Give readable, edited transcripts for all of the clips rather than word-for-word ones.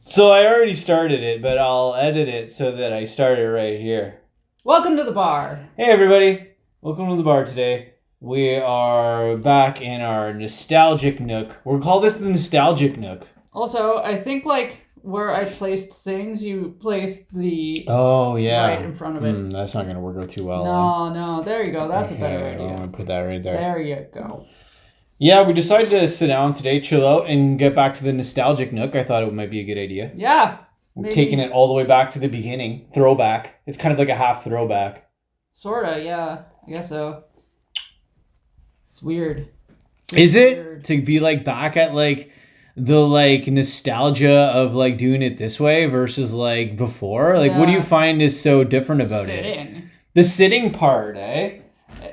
So I already started it, but I'll edit it so that I start it right here. Welcome to the bar. Hey everybody, welcome to the bar today. We are back in our nostalgic nook. We'll call this the nostalgic nook. Also, I think like where I placed things, you placed the right in front of it. That's not going to work out too well. No, there you go. That's a better idea. I'm going to put that right there. There you go. Yeah, we decided to sit down today, chill out, and get back to the nostalgic nook. I thought it might be a good idea. Yeah. We're taking it all the way back to the beginning. Throwback. It's kind of like a half throwback. Sorta, yeah. I guess so. It's weird. Is it? To be like back at like the like nostalgia of like doing it this way versus like before? Like what do you find is so different about it? The sitting part, eh?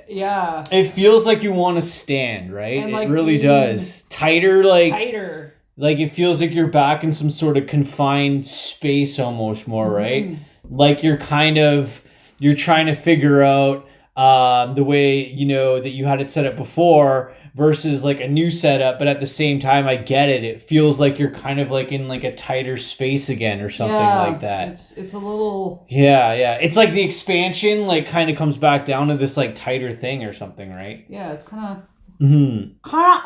Yeah. It feels like you want to stand, right? And like it really does. Tighter. Like it feels like you're back in some sort of confined space almost more, right? Like you're trying to figure out the way, you know, that you had it set up before versus like a new setup, but at the same time I get it. It feels like you're kind of like in like a tighter space again or something like that. It's a little Yeah. It's like the expansion like kind of comes back down to this like tighter thing or something, right? Yeah, it's kind of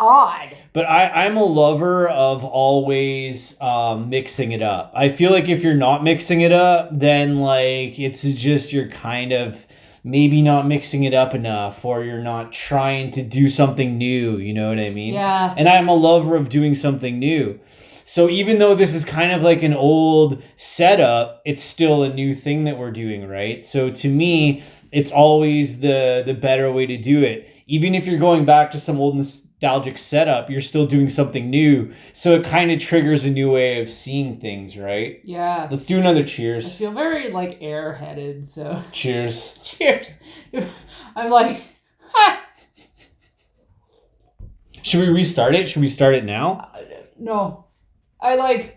odd. But I'm a lover of always mixing it up. I feel like if you're not mixing it up, then like it's just you're kind of maybe not mixing it up enough, or you're not trying to do something new, you know what I mean? Yeah. And I'm a lover of doing something new. So even though this is kind of like an old setup, it's still a new thing that we're doing, right? So to me, it's always the better way to do it. Even if you're going back to some old nostalgic setup, you're still doing something new. So it kind of triggers a new way of seeing things, right? Yeah. Let's do another cheers. I feel very like airheaded, so. Cheers. Cheers. I'm like, ha! Should we restart it? Should we start it now? No. I like,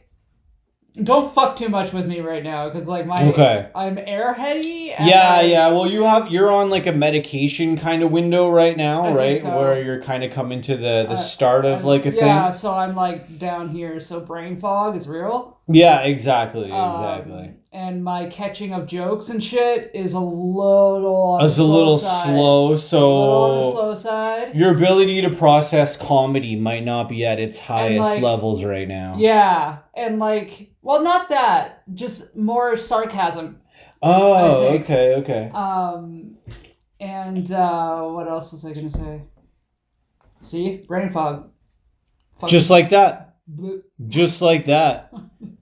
don't fuck too much with me right now, because like I'm airheady. Yeah. Well, you're on like a medication kind of window right now, right? So. Where you're kind of coming to the start of like a thing. Yeah, so I'm like down here. So brain fog is real. Yeah, exactly. And my catching of jokes and shit is a little on the slow. So a little on the slow side. Your ability to process comedy might not be at its highest levels right now. Yeah, and like, well, not that, just more sarcasm. Oh, okay. And what else was I gonna say? See, brain fog. Just like that. Just like that.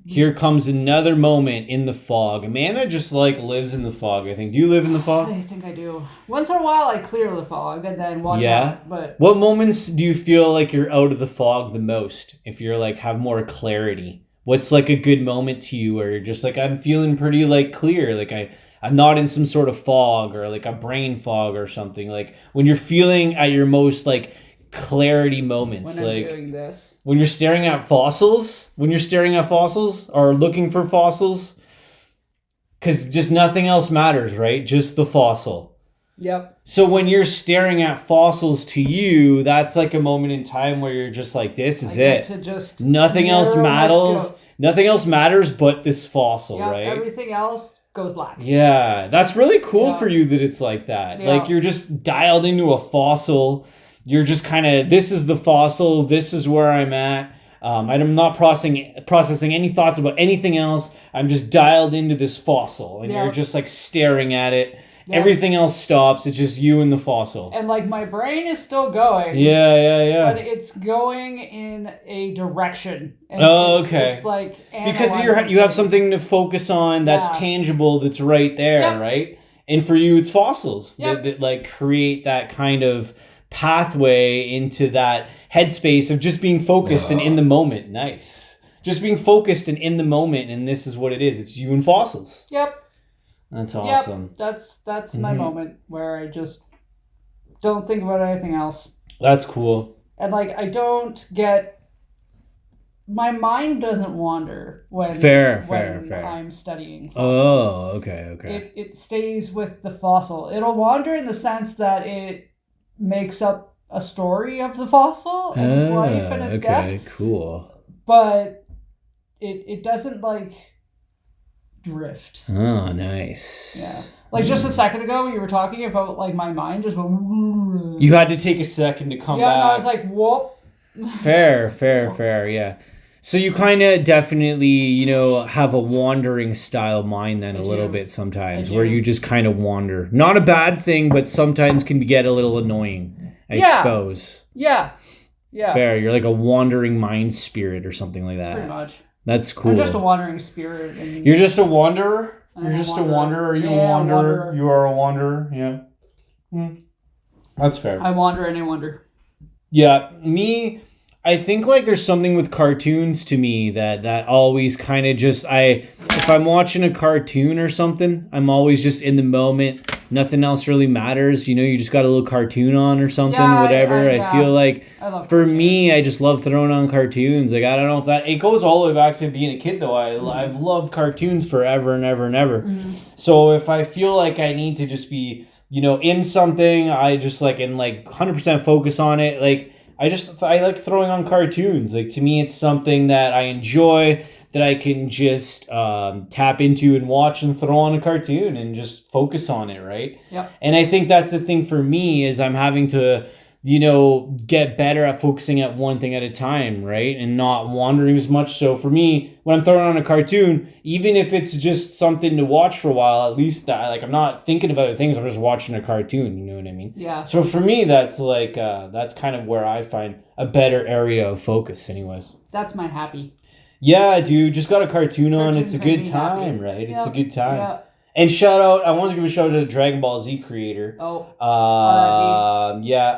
Here comes another moment in the fog. Amanda just like lives in the fog, I think. Do you live in the fog? I think I do. Once in a while I clear the fog and then watch out. But what moments do you feel like you're out of the fog the most? If you're like have more clarity? What's like a good moment to you where you're just like, I'm feeling pretty like clear, like I'm not in some sort of fog or like a brain fog or something. Like when you're feeling at your most like clarity moments, when I'm doing this. When you're staring at fossils, or looking for fossils, because just nothing else matters, right? Just the fossil. Yep. So when you're staring at fossils to you, that's like a moment in time where you're just like, this is it. To just nothing else matters. Nothing else matters but this fossil, right? Everything else goes black. Yeah, that's really cool for you that it's like that. Yeah. Like you're just dialed into a fossil. You're just kind of, this is the fossil, this is where I'm at. I'm not processing any thoughts about anything else. I'm just dialed into this fossil. And you're just like staring at it. Yeah. Everything else stops. It's just you and the fossil. And like my brain is still going. Yeah. But it's going in a direction. And okay. It's like because you have something to focus on that's tangible, that's right there, right? And for you, it's fossils that like create that kind of pathway into that headspace of just being focused and in the moment. Nice. Just being focused and in the moment, and this is what it is. It's you and fossils. Yep. That's awesome. Yep. That's my moment where I just don't think about anything else. That's cool. And like I don't get my mind doesn't wander when I'm studying fossils. Oh, okay. It stays with the fossil. It'll wander in the sense that it makes up a story of the fossil and its life and its death. Okay, cool. But it doesn't like drift. Oh, nice. Yeah. Like just a second ago, you were talking about like my mind just went. You had to take a second to come back. Yeah, and I was like, whoop. Fair, yeah. So you kind of definitely, have a wandering style mind then a little bit sometimes, where you just kind of wander. Not a bad thing, but sometimes can get a little annoying, I suppose. Yeah. Fair. You're like a wandering mind spirit or something like that. Pretty much. That's cool. I'm just a wandering spirit. You're just a wanderer? You're just a wanderer? Are you a wanderer? You are a wanderer, yeah. That's fair. I wander and I wonder. Yeah, me... I think like there's something with cartoons to me that always kind of just if I'm watching a cartoon or something, I'm always just in the moment. Nothing else really matters. You just got a little cartoon on or something, whatever. I feel like for me, I just love throwing on cartoons. Like I don't know if it goes all the way back to being a kid though. I've loved cartoons forever and ever and ever. Mm-hmm. So if I feel like I need to just be, in something, I just like 100% focus on it. Like I like throwing on cartoons. Like to me, it's something that I enjoy, that I can just tap into and watch and throw on a cartoon and just focus on it, right? Yeah. And I think that's the thing for me is I'm having to, get better at focusing at one thing at a time, right? And not wandering as much. So for me, when I'm throwing on a cartoon, even if it's just something to watch for a while, at least that I'm not thinking of other things. I'm just watching a cartoon. You know what I mean? Yeah. So for me, that's that's kind of where I find a better area of focus, anyways. That's my happy. Yeah, dude, just got a cartoon on. It's a good time, right? It's a good time. Yeah. And I want to give a shout out to the Dragon Ball Z creator. Oh.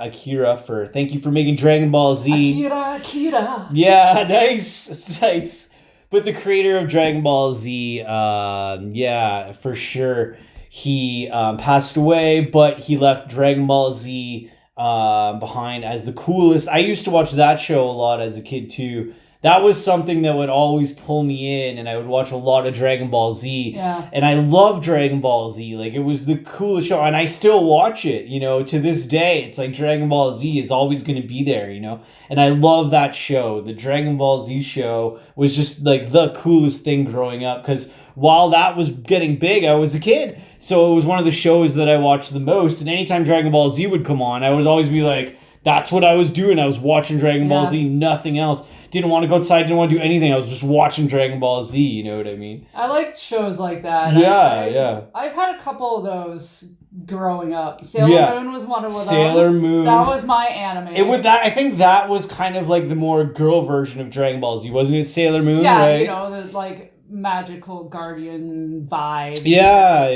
Akira thank you for making Dragon Ball Z. Akira. Yeah, nice. But the creator of Dragon Ball Z, for sure, he passed away, but he left Dragon Ball Z behind as the coolest. I used to watch that show a lot as a kid too. That was something that would always pull me in, and I would watch a lot of Dragon Ball Z. Yeah. And I love Dragon Ball Z. Like, it was the coolest show, and I still watch it, to this day. It's like Dragon Ball Z is always going to be there, And I love that show. The Dragon Ball Z show was just, like, the coolest thing growing up, because while that was getting big, I was a kid. So it was one of the shows that I watched the most, and anytime Dragon Ball Z would come on, I would always be like, that's what I was doing. I was watching Dragon Ball Z, nothing else. Didn't want to go outside, didn't want to do anything. I was just watching Dragon Ball Z, you know what I mean? I like shows like that. Yeah. I've had a couple of those growing up. Sailor Moon was one of them. Sailor Moon. That was my anime. I think that was kind of like the more girl version of Dragon Ball Z, wasn't it? Sailor Moon, right? Yeah, the magical guardian vibe. Yeah,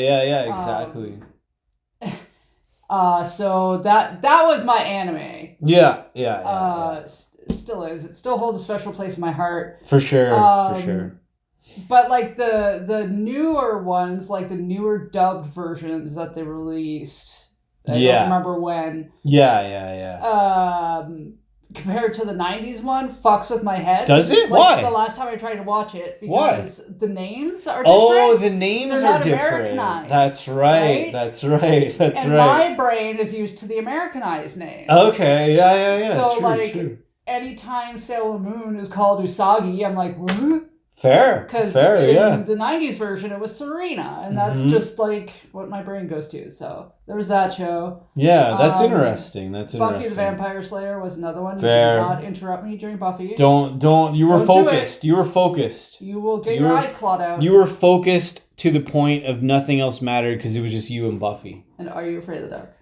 exactly. So that was my anime. Yeah. Still is. It still holds a special place in my heart. For sure. But like the newer ones, like the newer dubbed versions that they released, I don't remember when. Yeah. Compared to the 90s one, fucks with my head. Does it? Like, Why? The last time I tried to watch it, because the names are different. Oh, the names They're are not different. Americanized. That's right. That's right. And my brain is used to the Americanized names. Okay, yeah. So true. Anytime Sailor Moon is called Usagi, I'm like, what? Fair. Because in the 90s version, it was Serena. And that's just like what my brain goes to. So there was that show. Yeah, that's interesting. Buffy the Vampire Slayer was another one. Fair. You did not interrupt me during Buffy. Don't. You were focused. You were focused. You will get your eyes clawed out. You were focused to the point of nothing else mattered because it was just you and Buffy. And Are You Afraid of the Dark?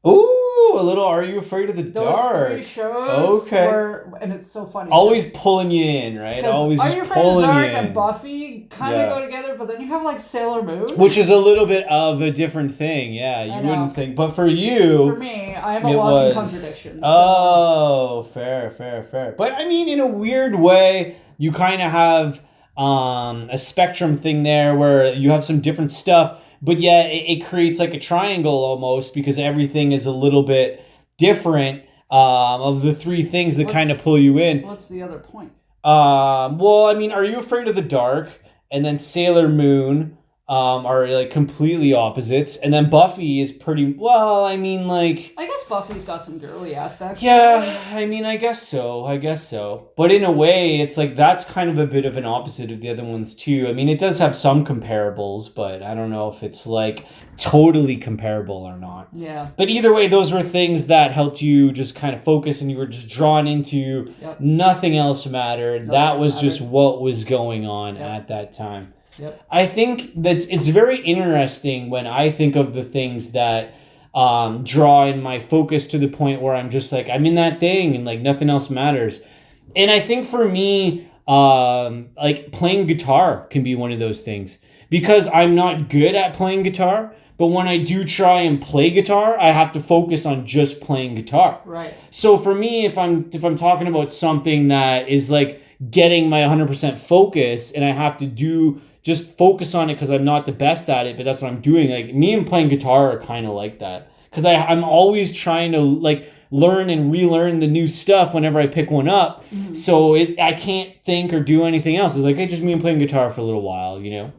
Ooh, Oh, a little Are You Afraid of the Dark? Those 3 shows Okay. and it's so funny. Always pulling you in, right? Always Are just You Afraid of the pulling Dark you and in. Buffy kind of go together, but then you have like Sailor Moon. Which is a little bit of a different thing, yeah. You wouldn't think. But for you... For me, I am a walking contradiction. So. Oh, fair. But I mean, in a weird way, you kind of have a spectrum thing there where you have some different stuff. But yeah, it creates like a triangle almost because everything is a little bit different of the 3 things that kind of pull you in. What's the other point? Well, I mean, Are You Afraid of the Dark? And then Sailor Moon are like completely opposites. And then Buffy is pretty, well, I mean, like... I guess Buffy's got some girly aspects. Yeah, I mean, I guess so. But in a way, it's like that's kind of a bit of an opposite of the other ones too. I mean, it does have some comparables, but I don't know if it's like totally comparable or not. Yeah. But either way, those were things that helped you just kind of focus and you were just drawn into nothing else mattered. That was just what was going on at that time. Yep. I think that it's very interesting when I think of the things that draw in my focus to the point where I'm just like, I'm in that thing and like nothing else matters. And I think for me, like playing guitar can be one of those things because I'm not good at playing guitar. But when I do try and play guitar, I have to focus on just playing guitar. Right. So for me, if I'm talking about something that is like getting my 100% focus and I have to just focus on it because I'm not the best at it, but that's what I'm doing. Like me and playing guitar are kind of like that because I'm always trying to like learn and relearn the new stuff whenever I pick one up. Mm-hmm. So I can't think or do anything else. It's like just me and playing guitar for a little while, you know?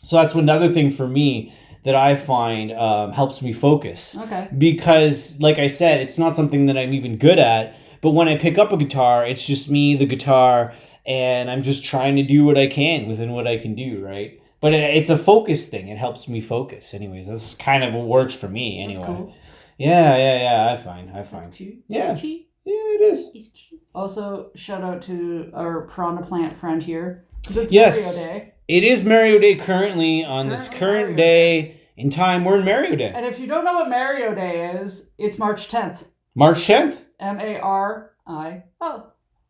So that's another thing for me that I find helps me focus. Okay. Because like I said, it's not something that I'm even good at, but when I pick up a guitar, it's just me, the guitar, and I'm just trying to do what I can within what I can do, right? But it's a focus thing. It helps me focus. Anyways, that's kind of what works for me anyway. That's cool. Yeah, I find. That's cute. Yeah. That's cute. Yeah, it is. It's cute. Also, shout out to our Piranha Plant friend here. It's yes. Mario Day. It is Mario Day currently on this current day in time. We're in Mario Day. And if you don't know what Mario Day is, it's March 10th. March 10th? M-A-R-I-O.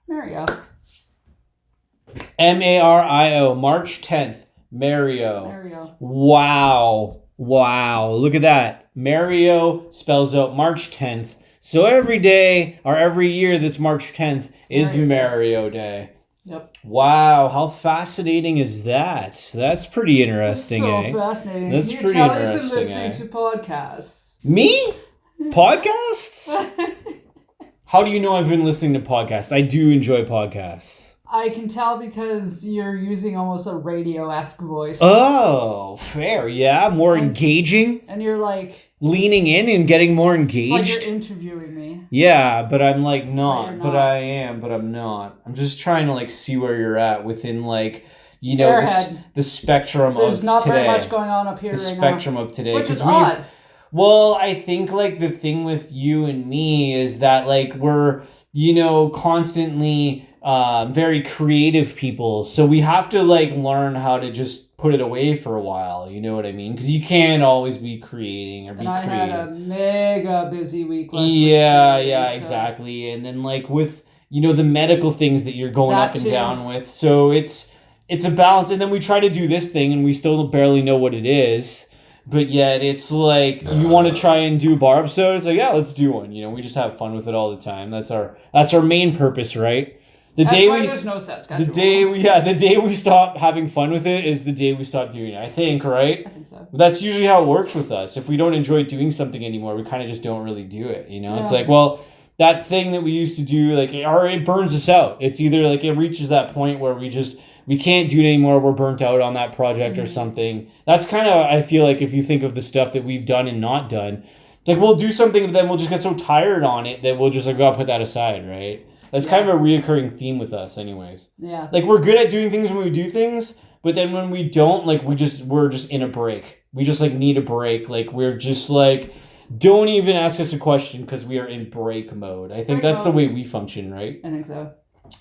Mario. M-A-R-I-O. March 10th. Mario. Wow. Look at that. Mario spells out March 10th. So every day or every year that's March 10th is Mario Day. Yep. Wow, how fascinating is that? That's pretty interesting, That's so fascinating. That's Can pretty you tell interesting, he's been listening to podcasts? Me? Podcasts? How do you know I've been listening to podcasts? I do enjoy podcasts. I can tell because you're using almost a radio-esque voice. Oh, fair. Yeah, more engaging. And you're like... leaning in and getting more engaged. It's like you're interviewing me. Yeah, but I'm like not. But I am, but I'm not. I'm just trying to like see where you're at within like, you know, the spectrum of today. There's not very much going on up here right now. The spectrum of today. Which is odd. Well, I think like the thing with you and me is that like we're, you know, constantly very creative people. So we have to like learn how to just put it away for a while. You know what I mean? Because you can't always be creating or be creative. I had a mega busy week last week. Yeah, exactly. And then like with, you know, the medical things that you're going up and down with. So it's a balance. And then we try to do this thing and we still barely know what it is. But yet it's like you want to try and do bar episodes. Like, yeah, let's do one. You know, we just have fun with it all the time. That's our main purpose, right? That's why there's no set schedule. The day we stop having fun with it is the day we stop doing it. I think, right? I think so. That's usually how it works with us. If we don't enjoy doing something anymore, we kind of just don't really do it. You know, It's like, well, that thing that we used to do, like, it burns us out. It's either like it reaches that point where we can't do it anymore. We're burnt out on that project or something. That's kind of, I feel like, if you think of the stuff that we've done and not done, it's like we'll do something, but then we'll just get so tired on it that we'll just like, put that aside, right? That's kind of a reoccurring theme with us anyways. Yeah. Like we're good at doing things when we do things, but then when we don't, like we're just in a break. We just like need a break. Like we're just like, don't even ask us a question because we are in break mode. I think that's the way we function, right? I think so.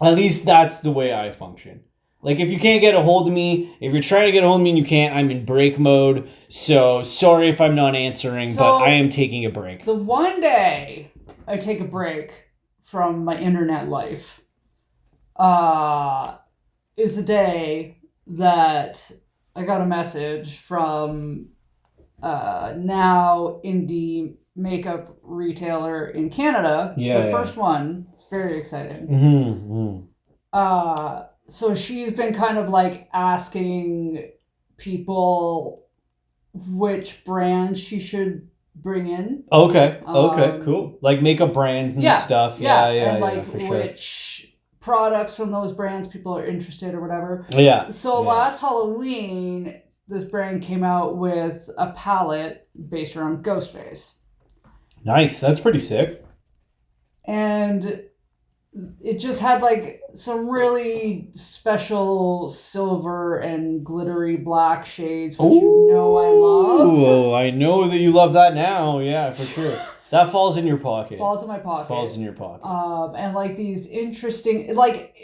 At least that's the way I function. Like, if you can't get a hold of me, if you're trying to get a hold of me and you can't, I'm in break mode. So, sorry if I'm not answering, but I am taking a break. The one day I take a break from my internet life is the day that I got a message from now indie makeup retailer in Canada. It's the first one. It's very exciting. So she's been kind of like asking people which brands she should bring in. Okay, cool. Like makeup brands and stuff. And for sure. Which products from those brands people are interested or whatever. Yeah. So last Halloween, this brand came out with a palette based around Ghostface. Nice. That's pretty sick. And it just had like some really special silver and glittery black shades, which you know I love. Oh, I know that you love that now. Yeah, for sure. That falls in your pocket. Falls in my pocket. Falls in your pocket. And like these interesting, like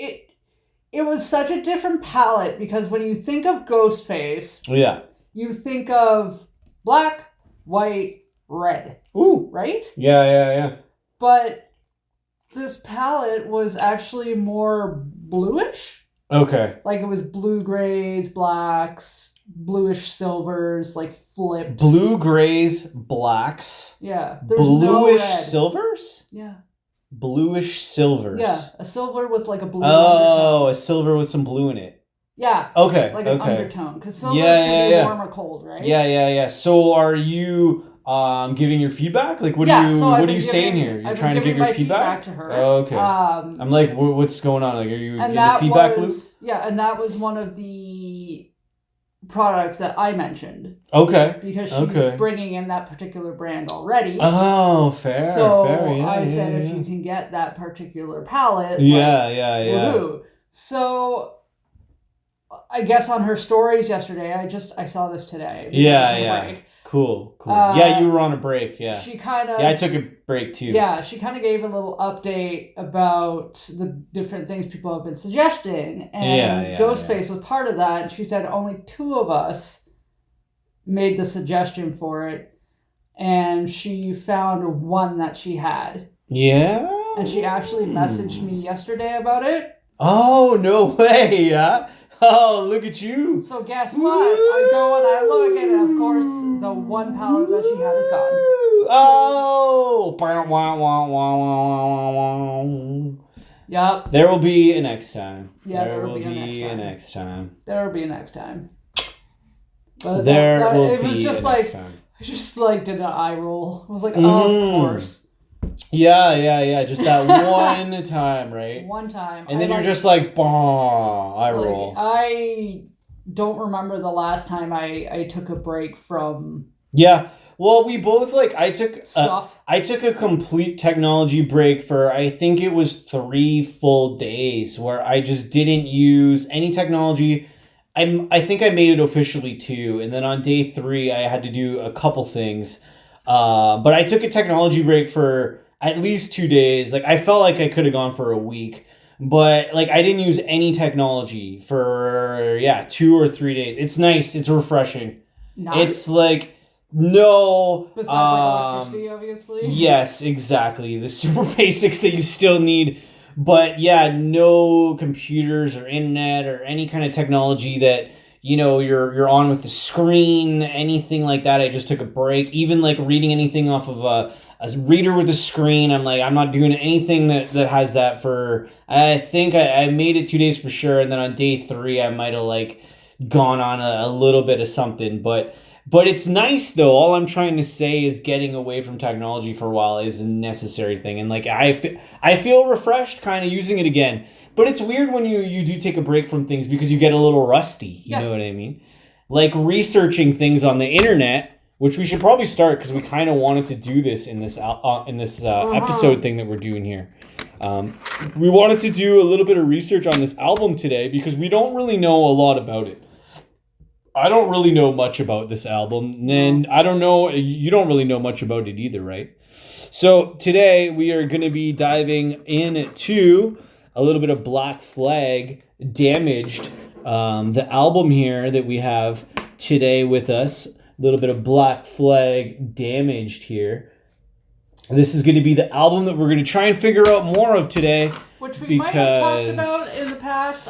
it was such a different palette because when you think of Ghostface, you think of black, white, red. Ooh. Right? Yeah. But this palette was actually more bluish. Okay. Like it was blue grays, blacks, bluish silvers, like flips. Blue grays, blacks. Yeah. Bluish silvers? Yeah. Bluish silvers. Yeah. A silver with like a blue undertone. A silver with some blue in it. Yeah. Okay. Like an undertone. Because silvers can be warm or cold, right? Yeah. So are you giving your feedback? Like, what are you saying here? You're trying to give your feedback to her. Oh, okay. I'm like, what's going on? Like, are you in the feedback loop? Yeah, and that was one of the products that I mentioned. Okay. Because she's bringing in that particular brand already. Oh, fair. So fair. I said if you can get that particular palette. Yeah. Woohoo. So I guess on her stories yesterday, I saw this today. Yeah. Cool. Yeah, you were on a break, yeah. She kind of... Yeah, I took a break too. Yeah, she kind of gave a little update about the different things people have been suggesting. And Ghostface was part of that. And she said only 2 of us made the suggestion for it. And she found one that she had. Yeah? And she actually messaged me yesterday about it. Oh, no way, yeah? Oh, look at you. So guess what? I go and I look and of course the one palette that she had is gone. Oh. Yep. There will be a next time. Yeah, there will be a next time. There will be a next time. But it was just like, I just like did an eye roll. It was like, of course. Yeah. Just that one time, right? One time. And then you're just like, bah, eye roll. I don't remember the last time I took a break from... Yeah. Well, we both, I took... stuff. I took a complete technology break for, I think it was 3 full days where I just didn't use any technology. I think I made it officially 2. And then on day 3, I had to do a couple things. But I took a technology break for at least 2 days. I felt like I could have gone for a week, but I didn't use any technology for 2 or 3 days. It's nice. It's refreshing. Nice. It's no. Besides electricity, obviously. Yes, exactly. The super basics that you still need, but no computers or internet or any kind of technology that you're on with the screen, anything like that. I just took a break. Even reading anything off of a reader with a screen, I'm not doing anything that has that for... I think I made it 2 days for sure, and then on day 3 I might have gone on a little bit of something, but it's nice though. All I'm trying to say is getting away from technology for a while is a necessary thing, and I feel refreshed kind of using it again. But it's weird when you do take a break from things because you get a little rusty. You know what I mean? Researching things on the internet, which we should probably start because we kind of wanted to do this in this episode thing that we're doing here. We wanted to do a little bit of research on this album today because we don't really know a lot about it. I don't really know much about this album, and I don't know, you don't really know much about it either, right? So today we are going to be diving into a little bit of Black Flag, Damaged, The album here that we have today with us, a little bit of Black Flag Damaged here. This is going to be the album that we're going to try and figure out more of today. Which we might have talked about in the past.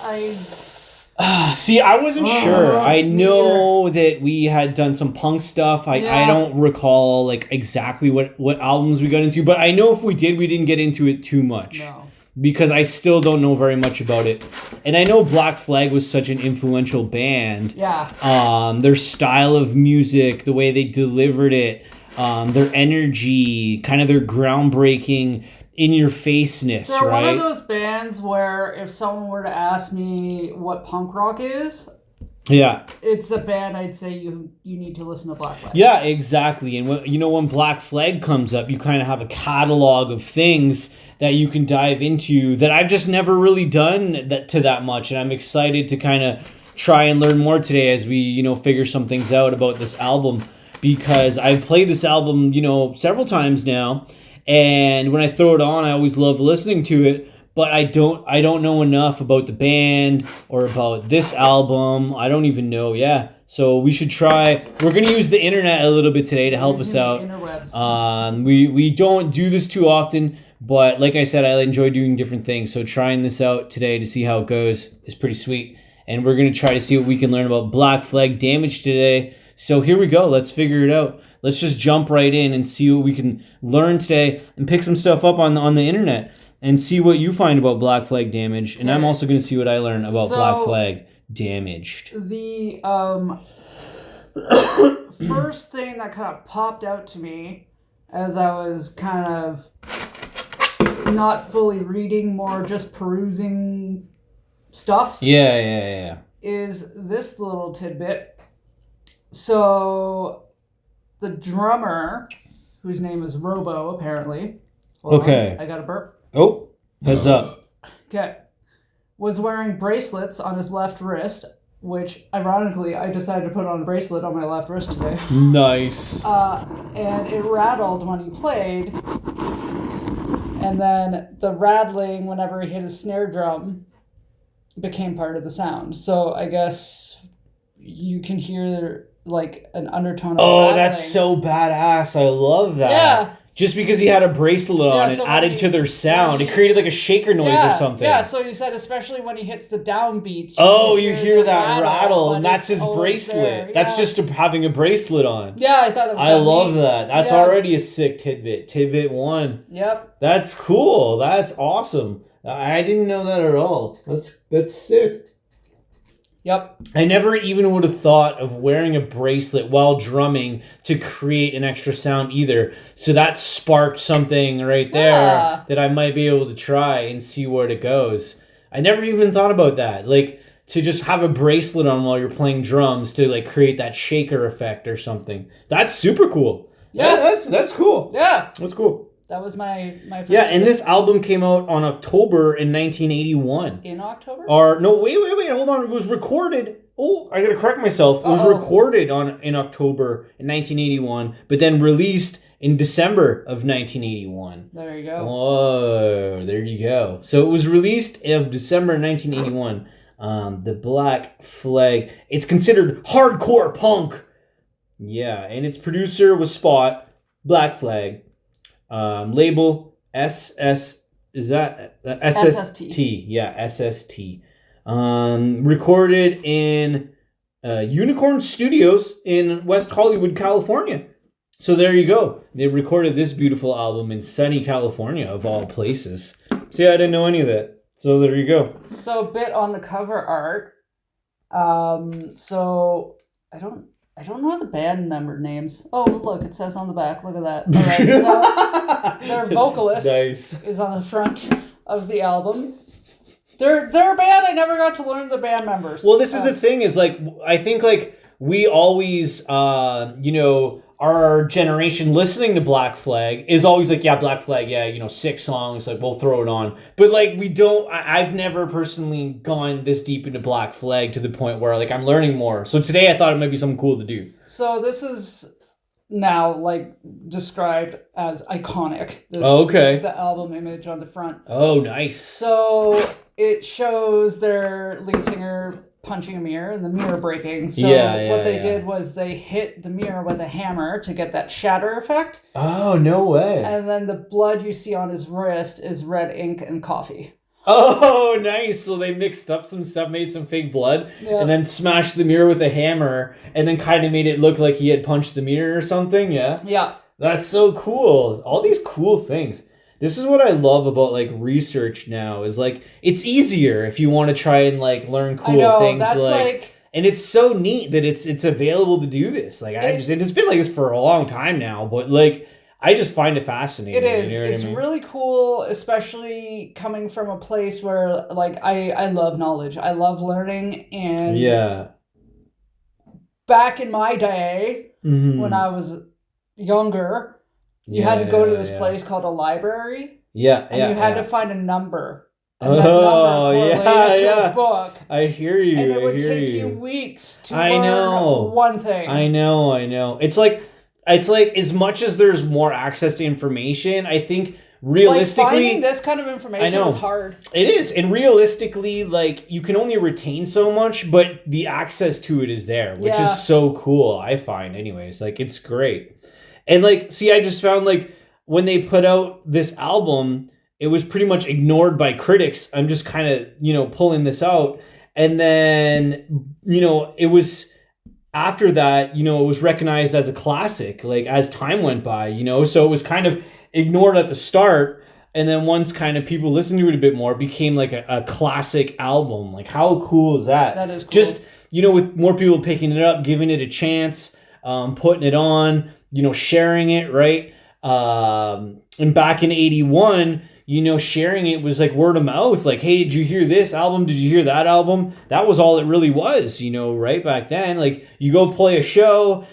See, I wasn't sure. I know that we had done some punk stuff. I don't recall like exactly what albums we got into, but I know if we did, we didn't get into it too much. No. Because I still don't know very much about it. And I know Black Flag was such an influential band. Yeah. Their style of music, the way they delivered it, their energy, kind of their groundbreaking in-your-faceness, They're right? one of those bands where if someone were to ask me what punk rock is, it's a band I'd say you need to listen to Black Flag. Yeah, exactly. And when Black Flag comes up, you kind of have a catalog of things that you can dive into that I've just never really done that much. And I'm excited to kind of try and learn more today as we, figure some things out about this album, because I've played this album, several times now. And when I throw it on, I always love listening to it, but I don't know enough about the band or about this album. I don't even know. Yeah. So we should try. We're going to use the internet a little bit today to help us out. We don't do this too often, but like I said, I enjoy doing different things. So trying this out today to see how it goes is pretty sweet. And we're going to try to see what we can learn about Black Flag Damage today. So here we go. Let's figure it out. Let's just jump right in and see what we can learn today and pick some stuff up on the internet and see what you find about Black Flag Damage. And I'm also going to see what I learn about Black Flag Damaged. The first thing that kind of popped out to me as I was kind of not fully reading, more just perusing stuff. Yeah. Is this little tidbit. So the drummer, whose name is Robo, apparently. Hold on, I got a burp. Oh, heads up. Okay. Was wearing bracelets on his left wrist, which, ironically, I decided to put on a bracelet on my left wrist today. Nice. And it rattled when he played. And then the rattling, whenever he hit his snare drum, became part of the sound. So I guess you can hear like an undertone of rattling. That's so badass. I love that. Yeah. Just because he had a bracelet on, it added to their sound. It created like a shaker noise or something. Yeah, so you said especially when he hits the downbeats. You hear that rattle, and that's his bracelet. That's just having a bracelet on. Yeah, I thought that was I love that. That's already a sick tidbit. Tidbit 1. Yep. That's cool. That's awesome. I didn't know that at all. That's sick. Yep. I never even would have thought of wearing a bracelet while drumming to create an extra sound either. So that sparked something right there that I might be able to try and see where it goes. I never even thought about that. Like to just have a bracelet on while you're playing drums to like create that shaker effect or something. That's super cool. Yeah, that's cool. Yeah. That's cool. That was my first. Yeah, and this album came out on October in 1981. In October? Or no, wait, hold on. It was recorded. Oh, I gotta correct myself. It was recorded in October in 1981, but then released in December of 1981. There you go. Whoa, there you go. So it was released of December 1981. The Black Flag. It's considered hardcore punk. Yeah, and its producer was Spot, Black Flag. Label SST. Yeah, SST. Recorded in Unicorn Studios in West Hollywood, California. So there you go. They recorded this beautiful album in sunny California, of all places. See, I didn't know any of that. So there you go. So a bit on the cover art. So I don't know the band member names. Oh, look, it says on the back. Look at that. All right, so their vocalist is on the front of the album. They're a band. I never got to learn the band members. Well, this is the thing is like, I think like we always, our generation listening to Black Flag is always like, yeah, Black Flag, yeah, 6 songs, like we'll throw it on. But like I've never personally gone this deep into Black Flag to the point where like I'm learning more. So today I thought it might be something cool to do. So this is now like described as iconic. The album image on the front. Oh, nice. So it shows their lead singer punching a mirror and the mirror breaking. So what they did was they hit the mirror with a hammer to get that shatter effect. Oh, no way. And then the blood you see on his wrist is red ink and coffee. Oh, nice. So they mixed up some stuff, made some fake blood, and then smashed the mirror with a hammer, and then kind of made it look like he had punched the mirror or something, yeah? Yeah. That's so cool. All these cool things. This is what I love about like research now is like it's easier if you want to try and like learn cool things. That's like and it's so neat that it's available to do this. Like it's been like this for a long time now, but like I just find it fascinating. It is. It's really cool, especially coming from a place where like I love knowledge. I love learning, and back in my day when I was younger, you had to go to this place called a library. Yeah, and you had to find a number. And that number correlated to a book. I hear you. And it would take you weeks to learn one thing. I know. It's like as much as there's more access to information, I think realistically, like finding this kind of information is hard. It is, and realistically, like you can only retain so much, but the access to it is there, which is so cool. I find, anyways, like it's great. And like, see, I just found like when they put out this album, it was pretty much ignored by critics. I'm just kind of, pulling this out. And then, it was after that, it was recognized as a classic, like as time went by, so it was kind of ignored at the start. And then once kind of people listened to it a bit more, it became like a classic album. Like how cool is that? That is cool. Just, with more people picking it up, giving it a chance, putting it on, sharing it, right? And back in 81, sharing it was like word of mouth. Like, hey, did you hear this album? Did you hear that album? That was all it really was, right back then. Like you go play a show,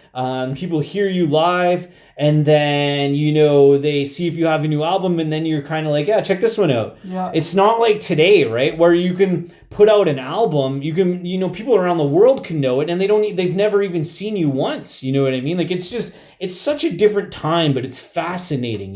people hear you live, and then, they see if you have a new album, and then you're kind of like, yeah, check this one out. Yeah. It's not like today, right? Where you can put out an album, you can, people around the world can know it, and they've never even seen you once. You know what I mean? Like it's such a different time, but it's fascinating,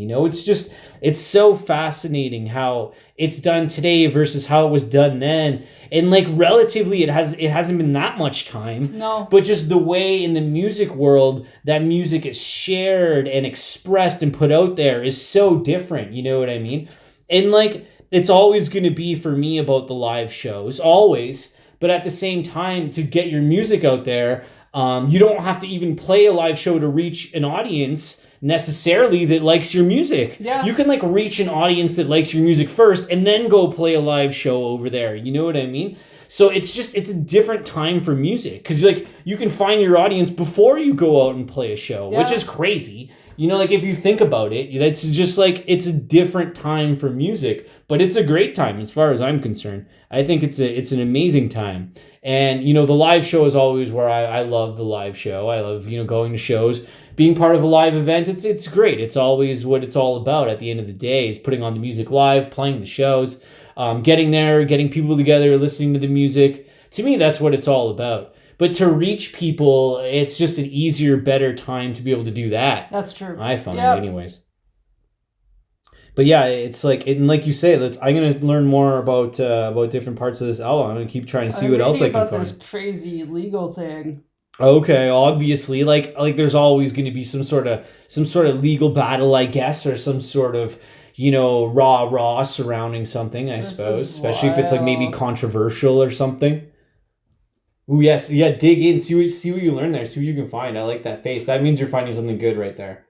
it's so fascinating how it's done today versus how it was done then. And like relatively, it hasn't been that much time. No. But just the way in the music world that music is shared and expressed and put out there is so different. You know what I mean? And like, it's always going to be for me about the live shows, always. But at the same time, to get your music out there, you don't have to even play a live show to reach an audience necessarily that likes your music. Yeah. You can like reach an audience that likes your music first and then go play a live show over there. You know what I mean? So it's a different time for music because like you can find your audience before you go out and play a show, which is crazy. Like if you think about it, that's just like it's a different time for music, but it's a great time as far as I'm concerned. I think it's an amazing time. And, the live show is always where I love the live show. I love, going to shows, being part of a live event. It's great. It's always what it's all about at the end of the day is putting on the music live, playing the shows, getting there, getting people together, listening to the music. To me, that's what it's all about. But to reach people, it's just an easier, better time to be able to do that. That's true. I find anyways. But yeah, it's like, and like you say, I'm gonna learn more about different parts of this album. I'm gonna keep trying to see what else I can find. This crazy legal thing. Okay, obviously, like there's always going to be some sort of legal battle, I guess, or some sort of rah surrounding something. I suppose, especially if it's like maybe controversial or something. Ooh, yes, yeah. Dig in, see what you learn there. See what you can find. I like that face. That means you're finding something good right there.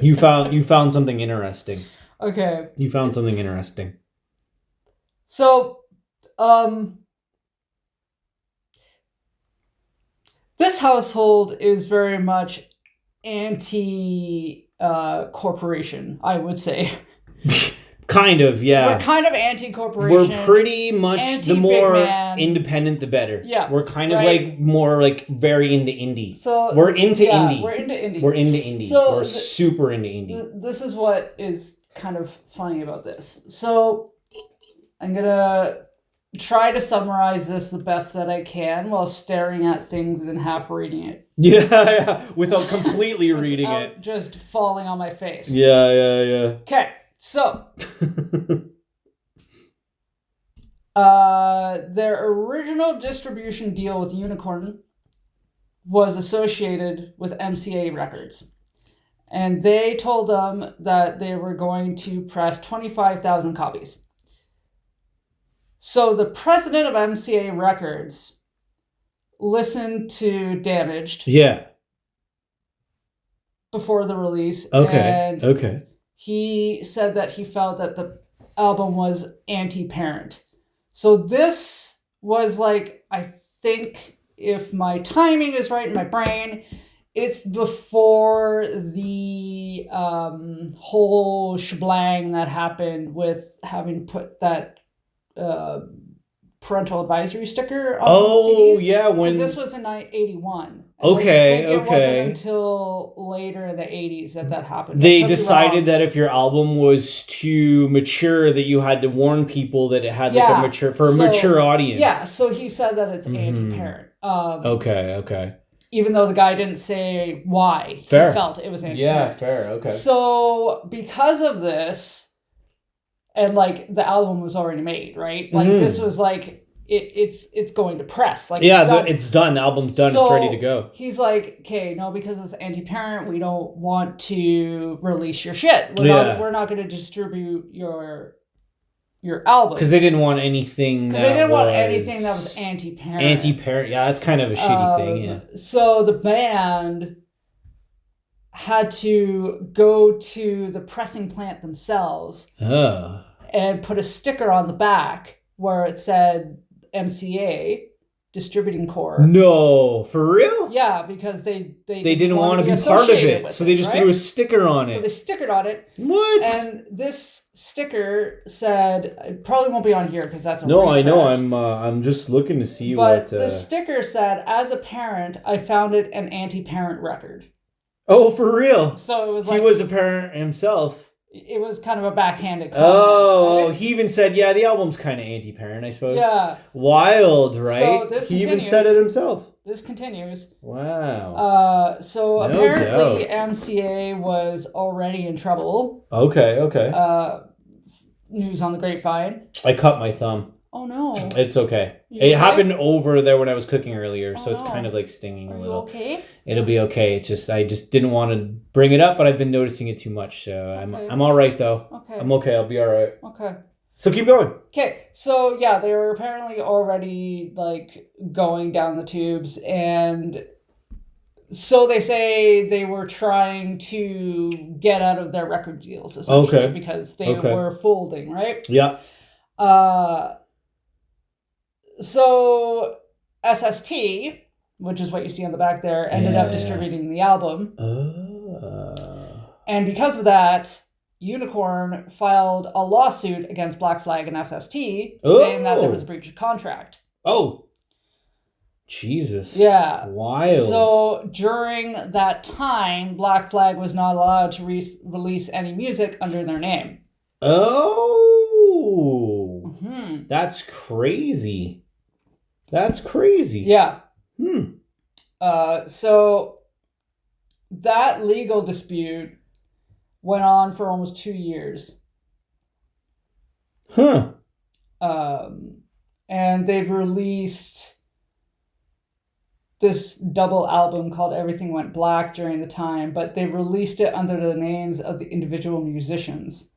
You found something interesting. Okay. You found something interesting. So, this household is very much anti-corporation, I would say. Kind of, yeah. We're kind of anti-corporation. We're pretty much the more independent, the better. Yeah. We're kind of like more like very into indie. So we're into indie. We're into indie. We're into indie. So we're super into indie. This is what is kind of funny about this. So I'm gonna try to summarize this the best that I can while staring at things and half reading it. Yeah, without completely reading it. Just falling on my face. Yeah. Okay. So, Their original distribution deal with Unicorn was associated with MCA Records. And they told them that they were going to press 25,000 copies. So the president of MCA Records listened to Damaged. Yeah. Before the release. Okay. And he said that he felt that the album was anti-parent. So this was like, I think if my timing is right in my brain, it's before the whole shebang that happened with having put that parental advisory sticker on CDs. Yeah, when this was in 81. Okay. It wasn't until later in the 80s that happened. They decided that if your album was too mature, that you had to warn people that it had like a mature audience. Yeah, so he said that it's anti-parent. Okay. Even though the guy didn't say why he felt it was anti-parent. Yeah, fair. Okay. So because of this, and like the album was already made, right? Like this was like it's going to press. Like it's done. The album's done. So it's ready to go. He's like, okay, no, because it's anti-parent, we don't want to release your shit. We're not going to distribute your album because they didn't want anything. Because they didn't want anything that was anti-parent. Anti-parent, yeah, that's kind of a shitty thing. Yeah. So the band had to go to the pressing plant themselves and put a sticker on the back where it said MCA, Distributing Corps. No, for real? Yeah, because they didn't want to be part of it, so they just threw a sticker on it. So they stickered on it. What? And this sticker said, it probably won't be on here because that's a No, repress, I know. I'm just looking to see but the sticker said, as a parent, I found it an anti-parent record. Oh, for real? So it was like... He was a parent himself. It was kind of a backhanded comment. Right? He even said, yeah, the album's kind of anti-parent, I suppose. Yeah. Wild, right? So this he even said it himself. This continues. Wow. So apparently MCA was already in trouble. Okay. News on the grapevine. I cut my thumb. Oh, no. It's okay. It happened over there when I was cooking earlier, so it's kind of like stinging a little. Okay? It'll be okay. It's just I just didn't want to bring it up, but I've been noticing it too much, so I'm all right though. Okay. I'm okay. I'll be all right. Okay. So keep going. Okay. So yeah, they were apparently already like going down the tubes, and so they say they were trying to get out of their record deals essentially because they were folding, right? Yeah. So SST, which is what you see on the back there, ended up distributing the album. And because of that, Unicorn filed a lawsuit against Black Flag and SST saying that there was a breach of contract. Oh. Jesus. Yeah. Wild. So during that time, Black Flag was not allowed to release any music under their name. Oh. Mm-hmm. That's crazy. Yeah. So that legal dispute went on for almost 2 years. And they've released this double album called Everything Went Black during the time, but they released it under the names of the individual musicians,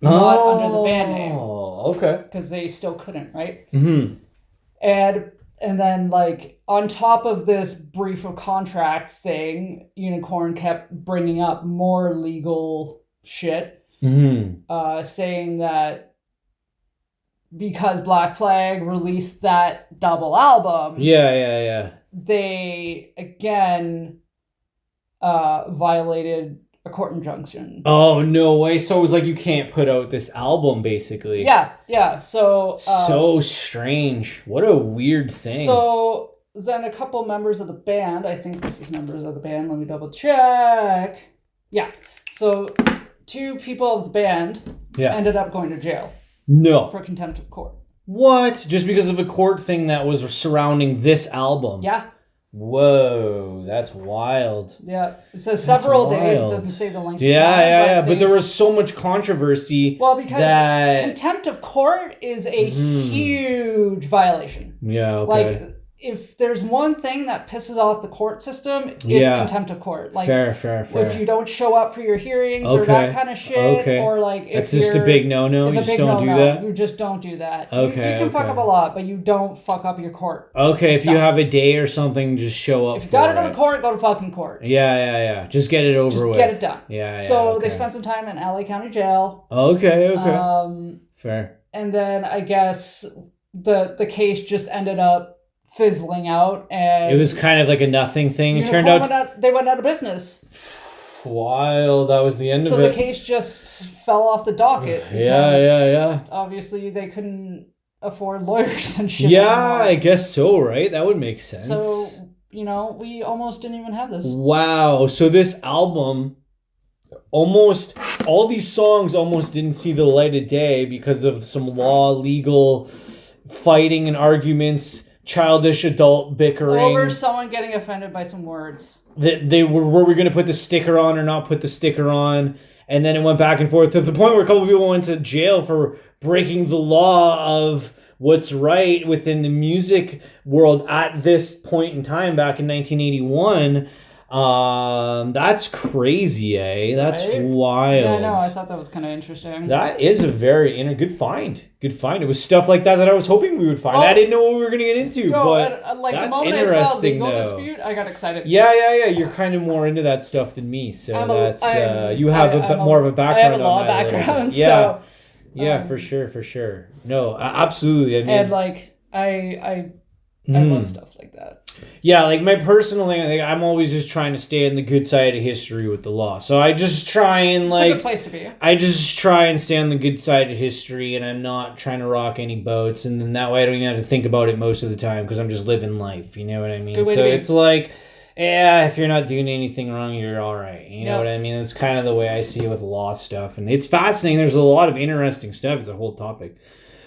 not under the band name. Oh, okay. Because they still couldn't, right? Mm-hmm. And then, like, on top of this brief of contract thing, Unicorn kept bringing up more legal shit, saying that because Black Flag released that double album, they again violated a court injunction. Oh, no way. So it was like you can't put out this album, basically. Yeah. So strange. What a weird thing. So then a couple members of the band, I think this is members of the band, let me double check. Yeah. So 2 people of the band ended up going to jail. No. For contempt of court. What? Just because of a court thing that was surrounding this album? Yeah. Whoa, that's wild. Yeah, it says several days. It doesn't say the length. Yeah. But there was so much controversy. Well, because contempt of court is a huge violation. Yeah. Okay. Like, if there's one thing that pisses off the court system, it's contempt of court. Like, fair. If you don't show up for your hearings or that kind of shit, or like if it's just a big no-no. You just don't do that. You just don't do that. Okay. You can fuck up a lot, but you don't fuck up your court. Okay, if you have a day or something, just show up. If you gotta go to court, go to fucking court. Yeah. Just get it over with. Get it done. Yeah. So they spent some time in LA County Jail. Okay. Fair. And then I guess the case just ended up fizzling out, and it was kind of like a nothing thing. It turned out they went out of business. Wild. That was the end of it. So the case just fell off the docket. Yeah. Obviously, they couldn't afford lawyers and shit. Yeah, anymore. I guess so, right? That would make sense. So, we almost didn't even have this. Wow. So this album, almost all these songs almost didn't see the light of day because of some legal fighting and arguments. Childish adult bickering over someone getting offended by some words. They were we going to put the sticker on or not put the sticker on, and then it went back and forth to the point where a couple of people went to jail for breaking the law of what's right within the music world at this point in time back in 1981. That's crazy, eh? That's right? Wild. Yeah, I know. I thought that was kind of interesting. That is a very good find. Good find. It was stuff like that I was hoping we would find. I didn't know what we were going to get into, but like that's the moment interesting. I saw legal dispute, I got excited. Yeah. You're kind of more into that stuff than me, so you have more of a background. I have a law background, so yeah, for sure. No, absolutely. I mean, and like I love stuff like that. Yeah, like my personal thing, like I'm always just trying to stay on the good side of history with the law. So I just try and it's a good place to be. I just try and stay on the good side of history, and I'm not trying to rock any boats, and then that way I don't even have to think about it most of the time because I'm just living life. You know what I mean? So it's like, if you're not doing anything wrong, you're all right. You know what I mean? It's kind of the way I see it with law stuff, and it's fascinating. There's a lot of interesting stuff. It's a whole topic.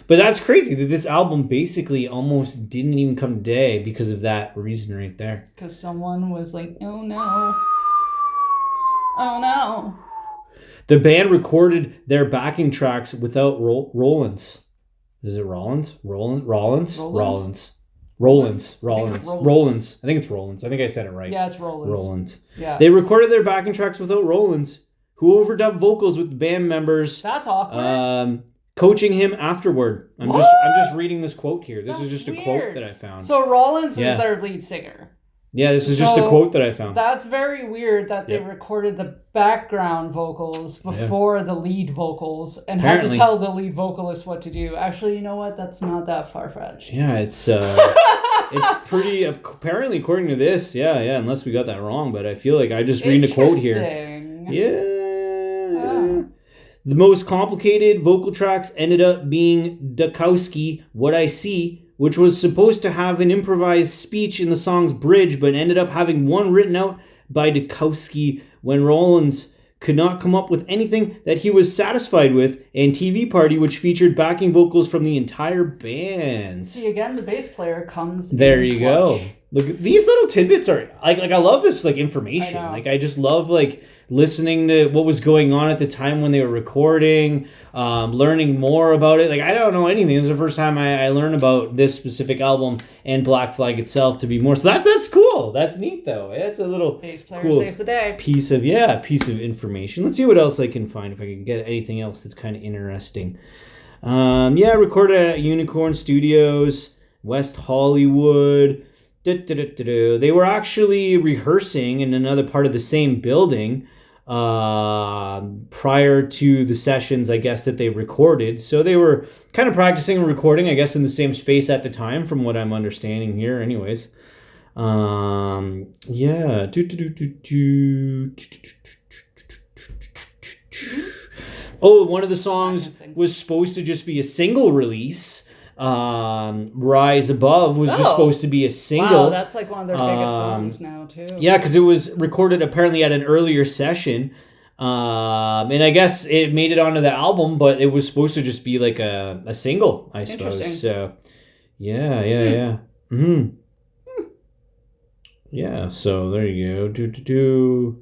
But that's crazy that this album basically almost didn't even come today because of that reason right there. Because someone was like, oh no. Oh no. The band recorded their backing tracks without Rollins. Is it Rollins? Rollins. I think it's Rollins. I think I said it right. Yeah, it's Rollins. Yeah. They recorded their backing tracks without Rollins, who overdubbed vocals with the band members. That's awkward. Coaching him afterward. I'm just reading this quote here. This is just a quote that I found. So Rollins is their lead singer. Yeah, this is just a quote that I found. That's very weird that they recorded the background vocals before the lead vocals and had to tell the lead vocalist what to do. Actually, you know what? That's not that far-fetched. Yeah, it's pretty, apparently according to this, unless we got that wrong, but I feel like I just reading a quote here. Yeah. The most complicated vocal tracks ended up being Dukowski, What I See, which was supposed to have an improvised speech in the song's bridge, but ended up having one written out by Dukowski when Rollins could not come up with anything that he was satisfied with, and TV Party, which featured backing vocals from the entire band. See, again, the bass player comes there you clutch. Go. Look, these little tidbits are, like I love this, information. I just love, listening to what was going on at the time when they were recording, learning more about it. I don't know anything. This is the first time I learned about this specific album and Black Flag itself to be more. So that's cool. That's neat, though. That's a little bass player cool saves the day. Piece of information. Let's see what else I can find, if I can get anything else that's kind of interesting. Recorded at Unicorn Studios, West Hollywood. They were actually rehearsing in another part of the same building prior to the sessions, I guess, that they recorded. So they were kind of practicing and recording, I guess, in the same space at the time, from what I'm understanding here anyways. One of the songs was supposed to just be a single release. Rise Above was just supposed to be a single. Wow, that's like one of their biggest songs now too. Yeah, because it was recorded apparently at an earlier session, and I guess it made it onto the album, but it was supposed to just be like a single, I suppose. So, yeah. Yeah, so there you go.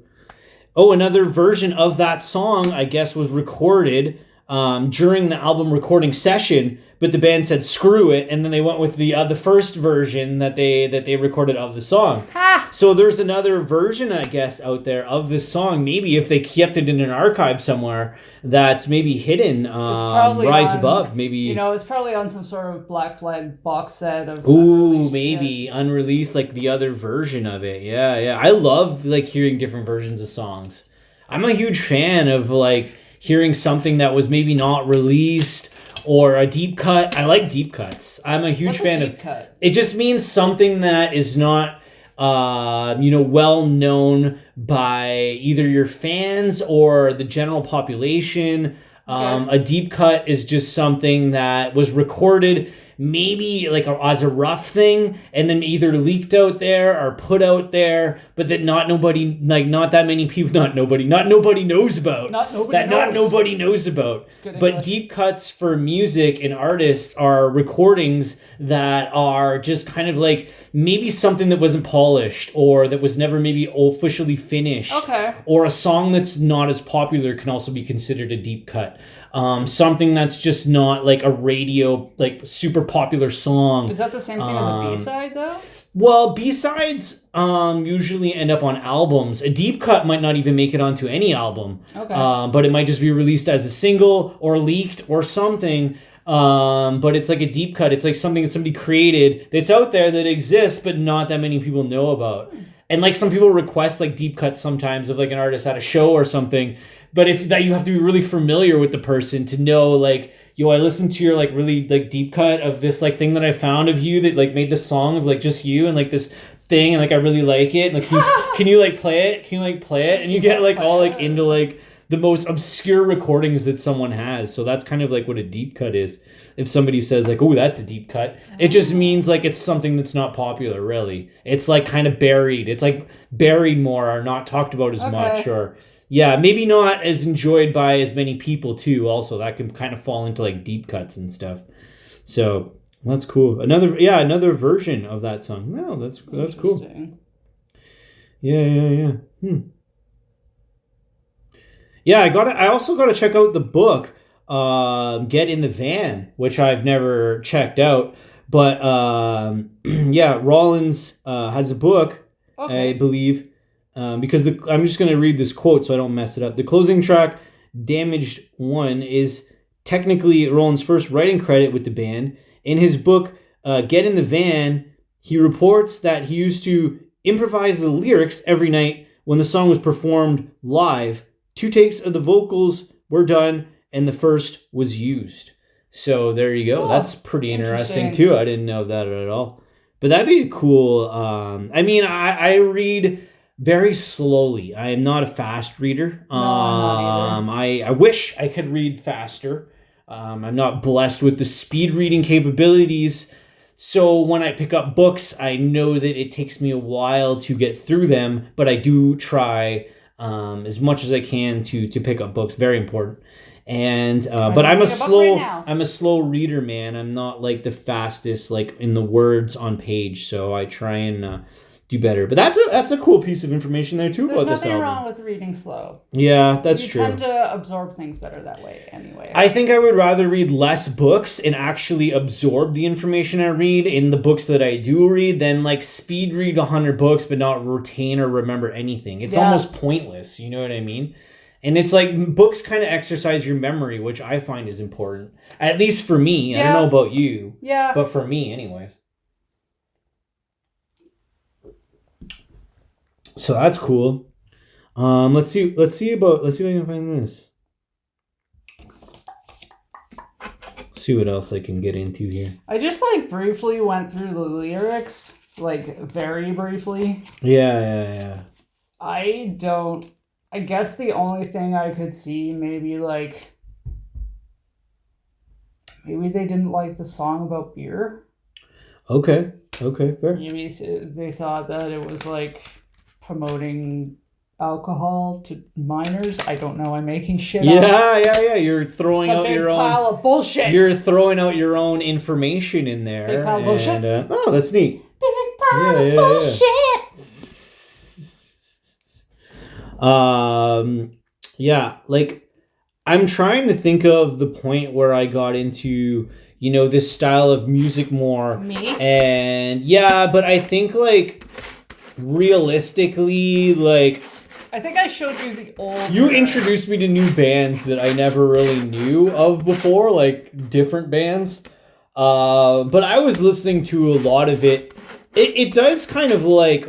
Oh, another version of that song, I guess, was recorded during the album recording session, but the band said screw it, and then they went with the first version that they recorded of the song. Ha! So there's another version, I guess, out there of this song. Maybe if they kept it in an archive somewhere, that's maybe hidden. Rise Above, maybe. It's probably on some sort of Black Flag box set of. Maybe unreleased, like the other version of it. Yeah. I love like hearing different versions of songs. I'm a huge fan of like hearing something that was maybe not released or a deep cut. I like deep cuts. I'm a huge fan of. Cut? It just means something that is not well known by either your fans or the general population. A deep cut is just something that was recorded maybe like as a rough thing and then either leaked out there or put out there, but that not that many people, not nobody knows about. Not nobody knows about. But deep cuts for music and artists are recordings that are just kind of like maybe something that wasn't polished or that was never maybe officially finished. Okay. Or a song that's not as popular can also be considered a deep cut. Something that's just not like a radio, like super popular song. Is that the same thing as a B-side though? Well, B-sides usually end up on albums. A deep cut might not even make it onto any album. Okay. But it might just be released as a single or leaked or something. But it's like a deep cut. It's like something that somebody created that's out there that exists, but not that many people know about. And like some people request like deep cuts sometimes of like an artist at a show or something. But if that you have to be really familiar with the person to know like, I listened to your like really like deep cut of this like thing that I found of you that like made this song of like just you and like this thing and like I really like it. And like can you like play it? Can you like play it? And you get like all like into like the most obscure recordings that someone has. So that's kind of like what a deep cut is. If somebody says like, oh, that's a deep cut, it just means like it's something that's not popular really. It's like kind of buried. It's like buried more or not talked about as much or yeah, maybe not as enjoyed by as many people too. Also, that can kind of fall into like deep cuts and stuff. So that's cool. Another version of that song. No, that's cool. Yeah. Yeah, I also got to check out the book, Get in the Van, which I've never checked out. But Rollins has a book, I believe. Because I'm just going to read this quote so I don't mess it up. The closing track, Damaged One, is technically Rollins' first writing credit with the band. In his book, Get in the Van, he reports that he used to improvise the lyrics every night when the song was performed live. 2 takes of the vocals were done, and the first was used. So there you go. Oh, that's pretty interesting too. I didn't know that at all. But that'd be cool. I read very slowly. I am not a fast reader. No, I'm not either. I wish I could read faster. I'm not blessed with the speed reading capabilities. So when I pick up books, I know that it takes me a while to get through them, but I do try as much as I can to pick up books. Very important. And but I'm a slow reader, man. I'm not like the fastest like in the words on page, so I try and do better. But that's a cool piece of information there too about this album. There's nothing wrong with reading slow. Yeah, that's true. You tend to absorb things better that way anyway. I think I would rather read less books and actually absorb the information I read in the books that I do read than like speed read 100 books but not retain or remember anything. It's almost pointless, you know what I mean? And it's like books kind of exercise your memory, which I find is important. At least for me. I don't know about you. Yeah. But for me anyways. So that's cool. Let's see if I can find this. See what else I can get into here. I just like briefly went through the lyrics, like very briefly. Yeah. I guess the only thing I could see maybe they didn't like the song about beer. Okay, fair. Maybe they thought that it was like promoting alcohol to minors. I don't know. I'm making shit up. Yeah. You're throwing out your own pile of bullshit. You're throwing out your own information in there. Big pile of bullshit. Oh, that's neat. Big pile of bullshit. Yeah, like I'm trying to think of the point where I got into, this style of music more. Me? And yeah, but I think like realistically, like I think I showed you the old. You introduced me to new bands that I never really knew of before, like different bands. But I was listening to a lot of it. It does kind of like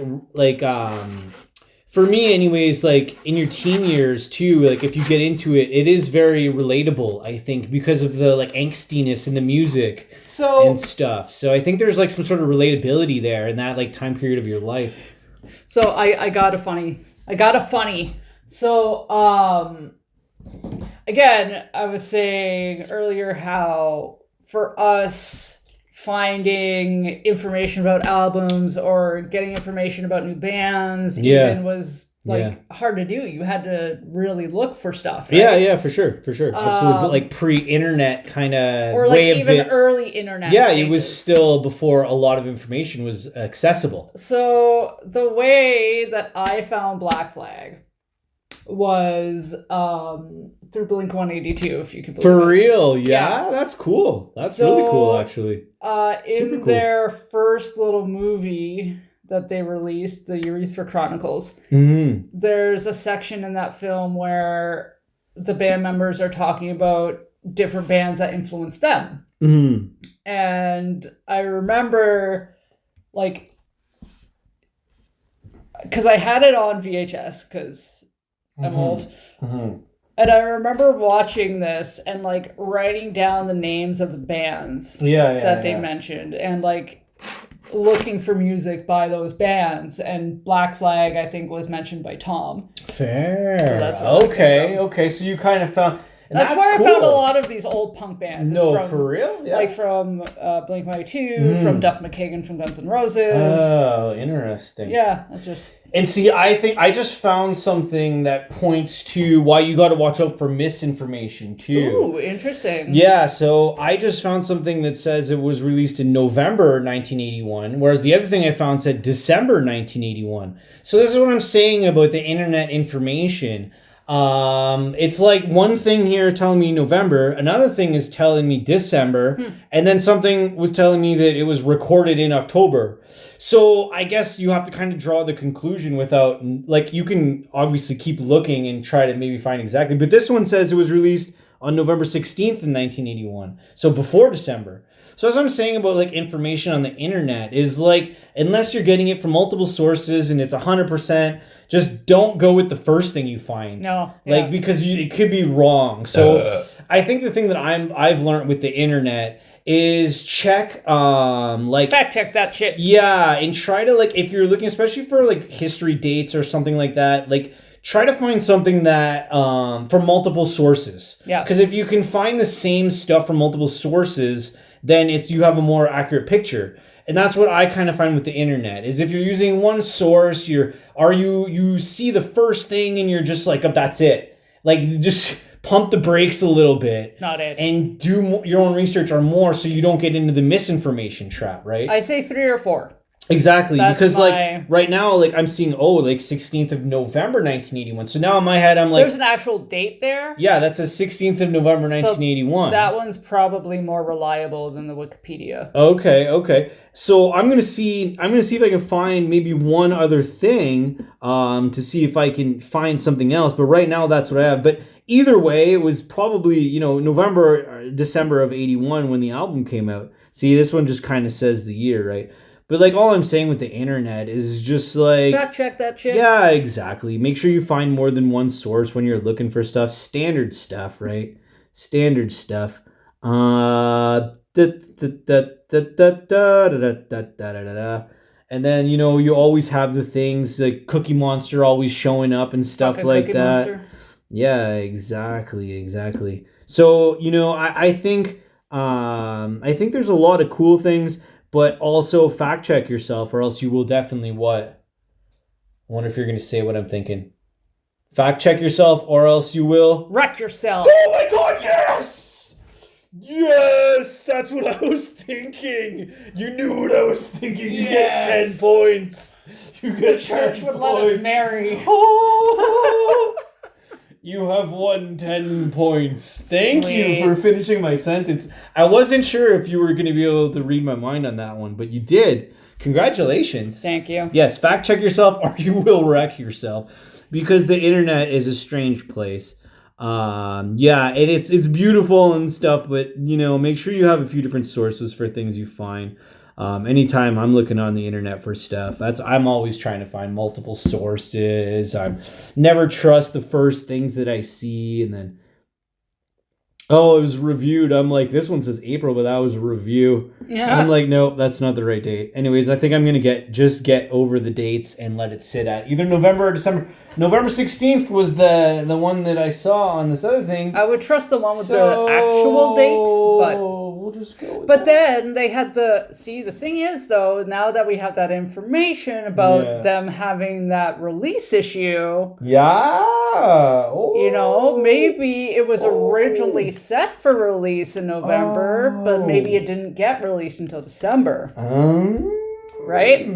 for me anyways, like in your teen years too, like if you get into it, it is very relatable, I think, because of the like angstiness in the music and stuff. So I think there's like some sort of relatability there in that like time period of your life. So I got a funny. So again, I was saying earlier how for us finding information about albums or getting information about new bands even was hard to do. You had to really look for stuff, right? Yeah, for sure. Absolutely. But like pre-internet kind of or like way even of it. Early internet stages. It was still before a lot of information was accessible. So the way that I found Black Flag was through Blink-182, if you can believe it. For real? Yeah, that's cool. That's really cool, actually. In cool. Their first little movie that they released, the Urethra Chronicles, there's a section in that film where the band members are talking about different bands that influenced them. And I remember, like, because I had it on VHS, because I'm old. And I remember watching this and like writing down the names of the bands that they mentioned and like looking for music by those bands. And Black Flag, I think, was mentioned by Tom. Fair. So that's okay. So you kind of found... That's where cool. I found a lot of these old punk bands. For real? Yeah. Like from Blink-182, from Duff McKagan from Guns N' Roses. Oh, interesting. Yeah, that's just... And see, I think I just found something that points to why you got to watch out for misinformation, too. Ooh, interesting. Yeah, so I just found something that says it was released in November 1981, whereas the other thing I found said December 1981. So this is what I'm saying about the internet information. It's like one thing here telling me November, another thing is telling me December, and then something was telling me that it was recorded in October. So I guess you have to kind of draw the conclusion without, like, you can obviously keep looking and try to maybe find exactly, but this one says it was released on November 16th in 1981, so before December. So as I'm saying about like information on the internet is like, unless you're getting it from multiple sources and it's 100%, just don't go with the first thing you find. No. Like, because it could be wrong. So I think the thing that I've learned with the internet is check, like... Fact check that shit. Yeah, and try to, like, if you're looking, especially for, like, history dates or something like that, like, try to find something that, from multiple sources. Yeah. Because if you can find the same stuff from multiple sources, then you have a more accurate picture. And that's what I kind of find with the internet, is if you're using one source, you see the first thing and you're just like, oh, that's it. Like, just pump the brakes a little bit. It's not it. And do your own research or more so you don't get into the misinformation trap, right? I say 3 or 4. Exactly. Because like right now, like I'm seeing, like 16th of November, 1981. So now in my head, I'm like... There's an actual date there? Yeah, that's the 16th of November, 1981. So that one's probably more reliable than the Wikipedia. Okay. So I'm gonna see if I can find maybe one other thing, to see if I can find something else. But right now, that's what I have. But either way, it was probably, November, December of 81 when the album came out. See, this one just kind of says the year, right? But like all I'm saying with the internet is just like... Fact check that shit. Yeah, exactly. Make sure you find more than one source when you're looking for stuff. Standard stuff, right? Standard stuff. And then, you always have the things like Cookie Monster always showing up and stuff like Cookie that. Monster. Yeah, exactly. So, I think there's a lot of cool things. But also fact check yourself, or else you will definitely what? I wonder if you're going to say what I'm thinking. Fact check yourself, or else you will... Wreck yourself. Oh my god, yes! Yes, that's what I was thinking. You knew what I was thinking. You get 10 points. You get the church would let us marry. Oh. You have won 10 points. Thank you for finishing my sentence. I wasn't sure if you were going to be able to read my mind on that one, but you did. Congratulations. Thank you. Yes, fact check yourself or you will wreck yourself because the internet is a strange place. Yeah, and it's beautiful and stuff, but make sure you have a few different sources for things you find. Anytime I'm looking on the internet for stuff, I'm always trying to find multiple sources. I never trust the first things that I see, and then it was reviewed. I'm like, this one says April, but that was a review. Yeah. I'm like, nope, that's not the right date. Anyways, I think I'm gonna get over the dates and let it sit at either November or December. November 16th was the one that I saw on this other thing. I would trust the one with the actual date, but we'll just go with that. Then they had the thing is though, now that we have that information about them having that release issue. Yeah. Maybe it was originally set for release in November, but maybe it didn't get released until December. Right?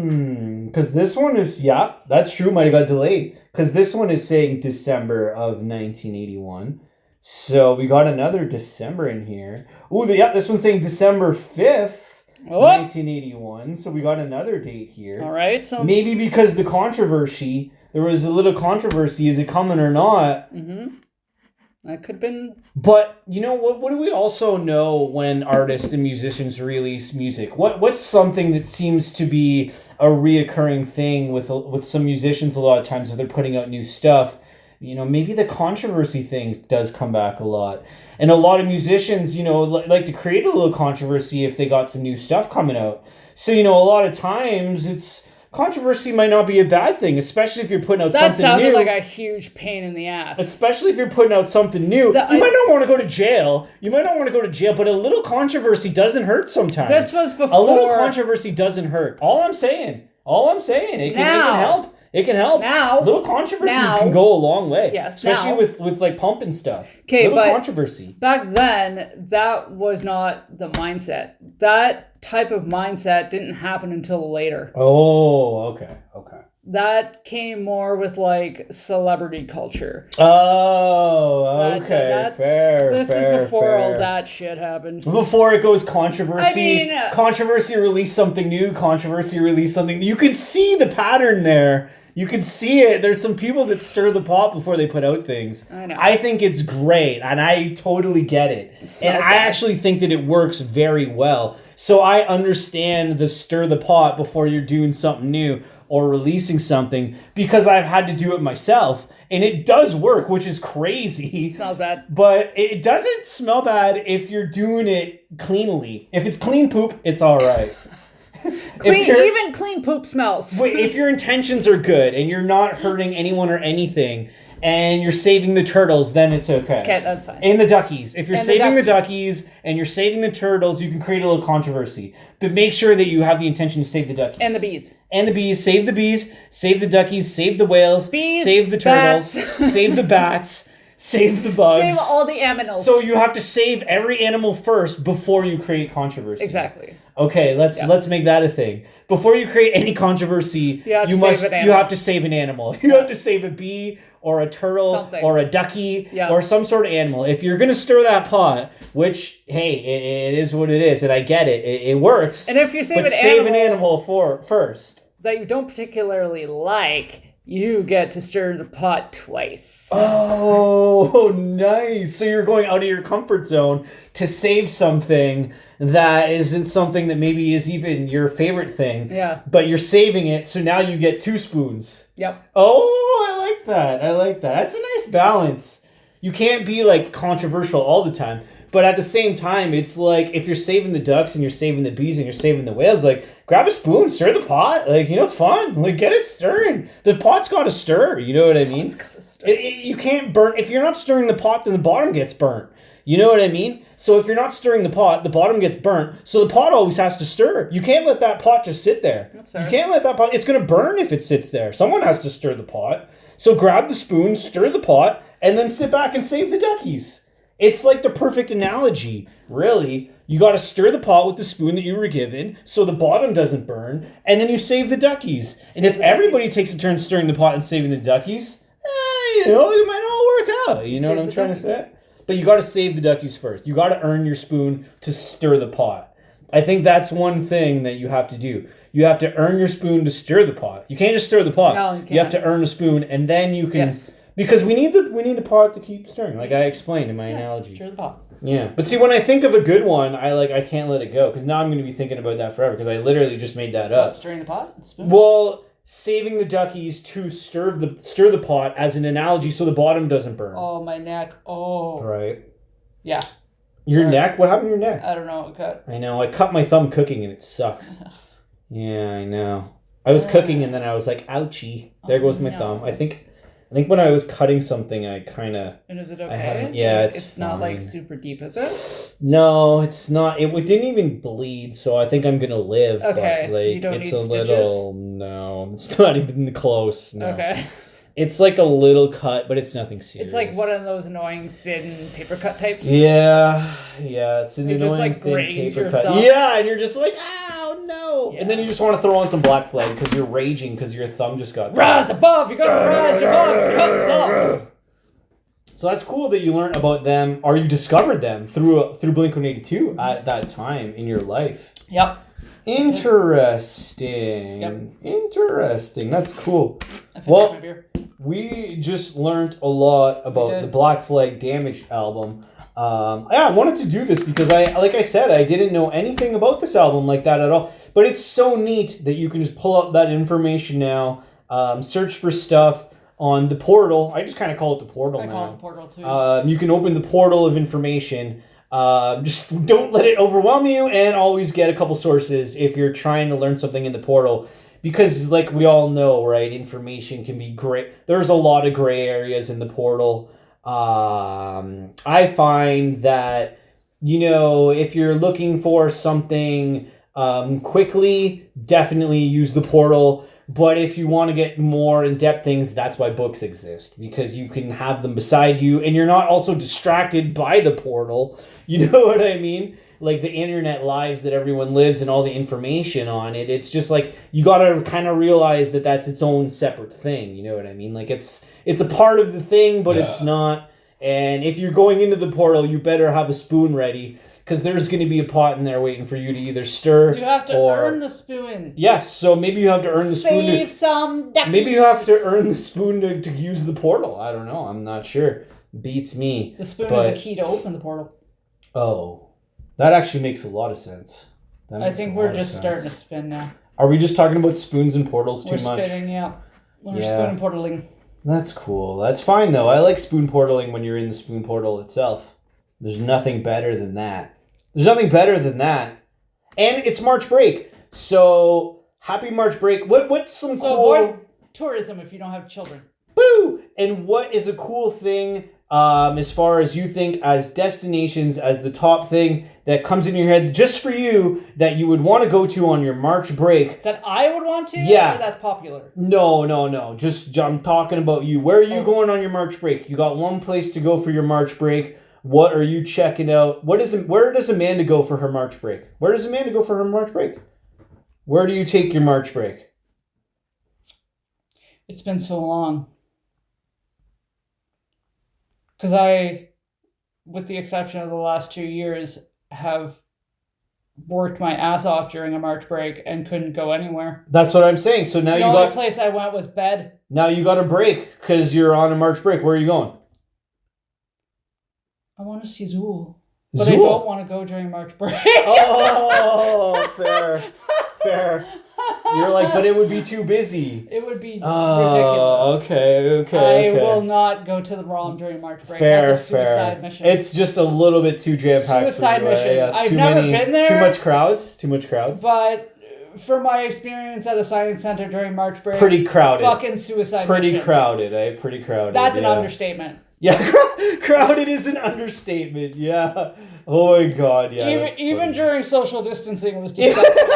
Because this one is, that's true, might have got delayed. Because this one is saying December of 1981. So we got another December in here. Ooh, this one's saying December 5th, 1981. So we got another date here. All right. So maybe because there was a little controversy, is it coming or not? Mm-hmm. That could have been. But what do we also know when artists and musicians release music? What's something that seems to be a reoccurring thing with some musicians a lot of times if they're putting out new stuff? Maybe the controversy thing does come back a lot. And a lot of musicians, like to create a little controversy if they got some new stuff coming out. So, a lot of times controversy might not be a bad thing, especially if you're putting out something new. That sounded like a huge pain in the ass. Especially if you're putting out something new. You might not want to go to jail. But a little controversy doesn't hurt sometimes. This was before. A little controversy doesn't hurt. All I'm saying. It can help. It can help. Now, a little controversy can go a long way. Yes, especially with like pumping stuff. Okay, but controversy. Back then, that was not the mindset. That type of mindset didn't happen until later. Oh, okay. That came more with like celebrity culture. Oh, okay. Fair. This is before all that shit happened. Before it goes controversy. I mean, controversy release something new. Controversy release something. You can see the pattern there. You can see it. There's some people that stir the pot before they put out things. I know. I think it's great, and I totally get it. And I actually think that it works very well. So I understand the stir the pot before you're doing something new or releasing something, because I've had to do it myself. And it does work, which is crazy. It smells bad. But it doesn't smell bad if you're doing it cleanly. If it's clean poop, it's all right. Even clean poop smells. If your intentions are good and you're not hurting anyone or anything, and you're saving the turtles, then it's okay. Okay, that's fine. And the duckies. If you're saving the duckies and you're saving the turtles, you can create a little controversy. But make sure that you have the intention to save the duckies. And the bees. And the bees. Save the bees. Save the duckies. Save the whales. Bees, save the turtles. Save the bats. Save the bugs. Save all the animals. So you have to save every animal first before you create controversy. Exactly. Okay, let's make that a thing. Before you create any controversy, you have to save an animal. You have to save a bee or a turtle or a ducky or some sort of animal. If you're going to stir that pot, which, hey, it is what it is, and I get it. It works. And if you save an animal first that you don't particularly like, you get to stir the pot twice. Oh, nice. So you're going out of your comfort zone to save something that isn't something that maybe is even your favorite thing. Yeah. But you're saving it, so now you get 2 spoons. Yep. Oh, I like that. That's a nice balance. You can't be like controversial all the time. But at the same time, it's like if you're saving the ducks and you're saving the bees and you're saving the whales, like grab a spoon, stir the pot. Like, it's fun. Like, get it stirring. The pot's got to stir. You know what I mean? You can't burn. If you're not stirring the pot, then the bottom gets burnt. You know what I mean? So if you're not stirring the pot, the bottom gets burnt. So the pot always has to stir. You can't let that pot just sit there. That's fair. You can't let that pot. It's going to burn if it sits there. Someone has to stir the pot. So grab the spoon, stir the pot, and then sit back and save the duckies. It's like the perfect analogy, really. You got to stir the pot with the spoon that you were given so the bottom doesn't burn, and then you save the duckies. And if everybody takes a turn stirring the pot and saving the duckies, it might all work out. You know what I'm trying to say? But you got to save the duckies first. You got to earn your spoon to stir the pot. I think that's one thing that you have to do. You have to earn your spoon to stir the pot. You can't just stir the pot. No, you can't. You have to earn a spoon, and then you can... Yes. Because we need the pot to keep stirring, like I explained in my analogy. Stir the pot. Yeah, but see, when I think of a good one, I can't let it go because now I'm going to be thinking about that forever because I literally just made that up. What, stirring the pot? Spoon? Well, saving the duckies to stir the pot as an analogy so the bottom doesn't burn. Oh, my neck. Oh. Right. Yeah. Your neck? What happened to your neck? I don't know. It cut. I know. I cut my thumb cooking and it sucks. Yeah, I know. I was cooking and then I was like, ouchie. There goes my thumb. I think when I was cutting something, I kind of... And is it okay? Yeah, like, it's not fine. like super deep, is it? No, it's not. It didn't even bleed, so I think I'm gonna live. Okay. But, like, you don't it's need a stitches? little. No, it's not even close. No. Okay. It's like a little cut, but it's nothing serious. It's like one of those annoying thin paper cut types. Yeah, it's an You annoying just, like, thin graze paper your cut. thumb. Yeah, and you're just like, ow, no. Yeah. And then you just want to throw on some Black Flag because you're raging because your thumb just got... Rise above! You gotta rise above! You cut thumb! So that's cool that you learned about them, or you discovered them through Blink-182 at that time in your life. Yep. Interesting. Yep. Interesting. That's cool. My beer. We just learned a lot about the Black Flag Damage album. I wanted to do this because like I said, I didn't know anything about this album like that at all. But it's so neat that you can just pull up that information now, search for stuff on the portal. I just kind of call it the portal now. I call it the portal too. You can open the portal of information. Just don't let it overwhelm you, and always get a couple sources if you're trying to learn something in the portal. Because, like we all know, right, information can be gray. There's a lot of gray areas in the portal. I find that, if you're looking for something quickly, definitely use the portal. But if you want to get more in-depth things, that's why books exist. Because you can have them beside you, and you're not also distracted by the portal. You know what I mean? Like the internet lives that everyone lives and all the information on it. It's just like, you got to kind of realize that that's its own separate thing. You know what I mean? Like it's a part of the thing, but it's not. And if you're going into the portal, you better have a spoon ready. Because there's going to be a pot in there waiting for you to either stir. You have to earn the spoon. Yes, so maybe you have to earn the spoon. Save some duckies. Maybe you have to earn the spoon to use the portal. I don't know. I'm not sure. Beats me. The spoon is a key to open the portal. Oh, that actually makes a lot of sense. I think we're just starting to spin now. Are we just talking about spoons and portals too much? We're spinning, yeah. We're spoon portaling. That's cool. That's fine, though. I like spoon portaling when you're in the spoon portal itself. There's nothing better than that. There's nothing better than that. And it's March break. So, happy March break. What's some cool... avoid tourism if you don't have children. Boo! And what is a cool thing as far as you think as destinations, as the top thing that comes in your head just for you that you would want to go to on your March break? That I would want to? Yeah. Or that's popular? No. Just, I'm talking about you. Where are you going on your March break? You got one place to go for your March break. What are you checking out? Where does Amanda go for her March break? Where does Amanda go for her March break? Where do you take your March break? It's been so long. Because I, with the exception of the last 2 years, have worked my ass off during a March break and couldn't go anywhere. That's what I'm saying. So now the only place I went was bed. Now you got a break because you're on a March break. Where are you going? I want to see Zool. But I don't want to go during March break. Oh, fair. You're like, but it would be too busy. It would be ridiculous. Okay. I will not go to the ROM during March break. Fair, That's a suicide mission. It's just a little bit too jam-packed. Suicide mission. Yeah. I've never been there. Too much crowds. But for my experience at a science center during March break, pretty crowded. Fucking suicide mission. Pretty crowded, eh? Pretty crowded. That's an understatement. Yeah, crowded is an understatement. Yeah. Oh my god, yeah. Even during social distancing, it was disgusting.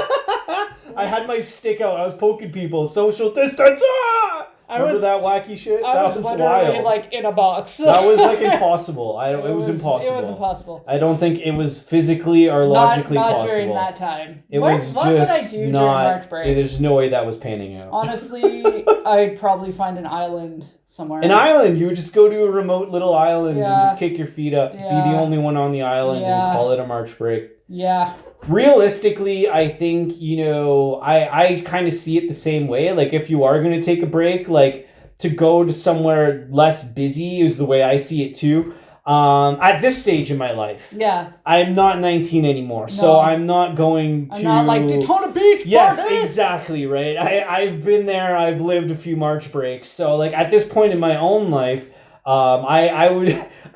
I had my stick out. I was poking people. Social distance. Ah! Remember that wacky shit? That was wild. Like in a box. That was like impossible. It was impossible. It was impossible. I don't think it was physically or logically possible. Not during that time. What would I do during March break? There's no way that was panning out. Honestly, I'd probably find an island somewhere. An island? You would just go to a remote little island and just kick your feet up, be the only one on the island, and call it a March break. Yeah. Realistically, I think, I kind of see it the same way. Like, if you are going to take a break, like, to go to somewhere less busy is the way I see it, too. At this stage in my life. Yeah. I'm not 19 anymore, so I'm not going to... I'm not like Daytona Beach, Yes, exactly, right? I've been there, I've lived a few March breaks, so, like, at this point in my own life... I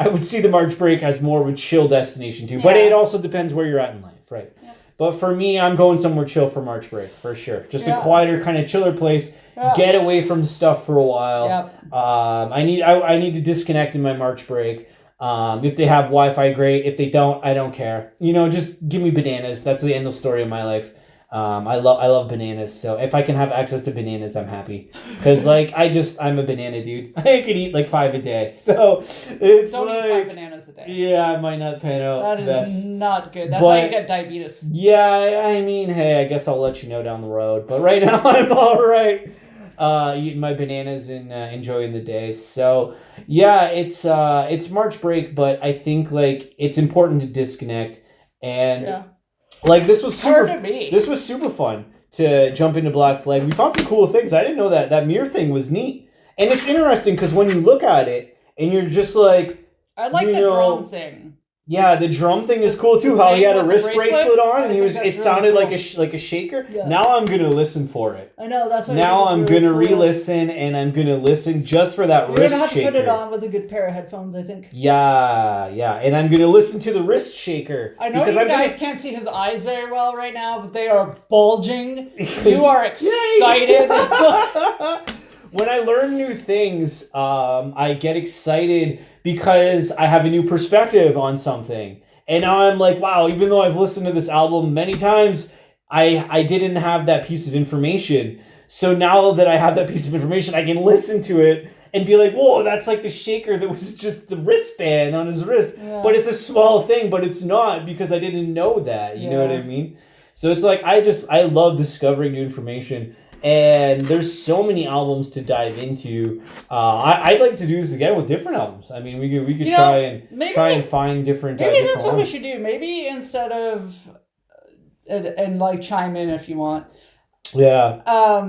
would see the March break as more of a chill destination too, but it also depends where you're at in life, right? Yeah. But for me, I'm going somewhere chill for March break for sure. Just a quieter, kind of chiller place. Yeah. Get away from stuff for a while. Yeah. I need to disconnect in my March break. If they have Wi-Fi, great. If they don't, I don't care. Just give me bananas. That's the end of the story of my life. I love bananas, so if I can have access to bananas, I'm happy. Because, like, I'm a banana dude. I can eat, like, 5 a day. So, it's Don't like... eat 5 bananas a day. Yeah, I might not pan out That is not good. That's how you get diabetes. Yeah, I mean, hey, I guess I'll let you know down the road. But right now, I'm all right. Eating my bananas and enjoying the day. So, yeah, it's March break, but I think, like, it's important to disconnect. And... Yeah. Like, this was super fun to jump into Black Flag. We found some cool things. I didn't know that mirror thing was neat. And it's interesting because when you look at it and you're just like... I like the drum thing. Yeah, the drum thing is cool too. How he had a wrist bracelet on, and it sounded really cool. like a shaker. Yeah. Now I'm gonna listen for it. I know, that's why. Now I'm really gonna re-listen, and I'm gonna listen just for that wrist shaker. You're gonna have to put it on with a good pair of headphones, I think. Yeah, and I'm gonna listen to the wrist shaker. I know you guys can't see his eyes very well right now, but they are bulging. You are excited. When I learn new things, I get excited because I have a new perspective on something. And now I'm like, wow, even though I've listened to this album many times, I didn't have that piece of information. So now that I have that piece of information, I can listen to it and be like, whoa, that's like the shaker that was just the wristband on his wrist. Yeah. But it's a small thing, but it's not because I didn't know that. You know what I mean? So it's like, I love discovering new information. And there's so many albums to dive into. I'd like to do this again with different albums. I mean, we could try and find different. Maybe that's what we should do. Maybe instead of and like chime in if you want. Yeah.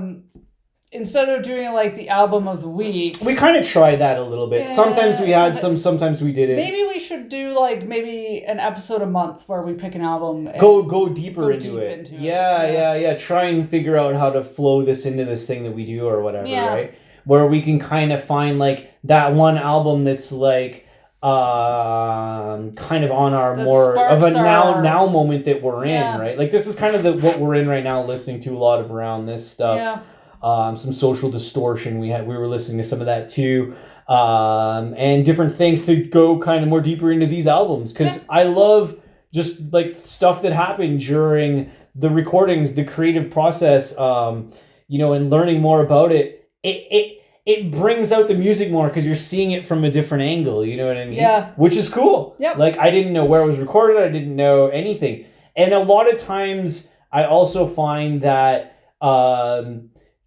Instead of doing like the album of the week, we kind of tried that a little bit. Yeah, sometimes we had some, sometimes we didn't. Maybe we should do like maybe an episode a month where we pick an album. And go deeper into it. Yeah. Try and figure out how to flow this into this thing that we do or whatever, right? Where we can kind of find like that one album that's like kind of on our more of a now moment that we're in, right? Like this is kind of what we're in right now, listening to a lot of around this stuff. Yeah. Some Social Distortion. We were listening to some of that too, and different things to go kind of more deeper into these albums because I love just like stuff that happened during the recordings, the creative process, and learning more about it. It brings out the music more because you're seeing it from a different angle. You know what I mean? Yeah. Which is cool. Yep. Like I didn't know where it was recorded. I didn't know anything, and a lot of times I also find that.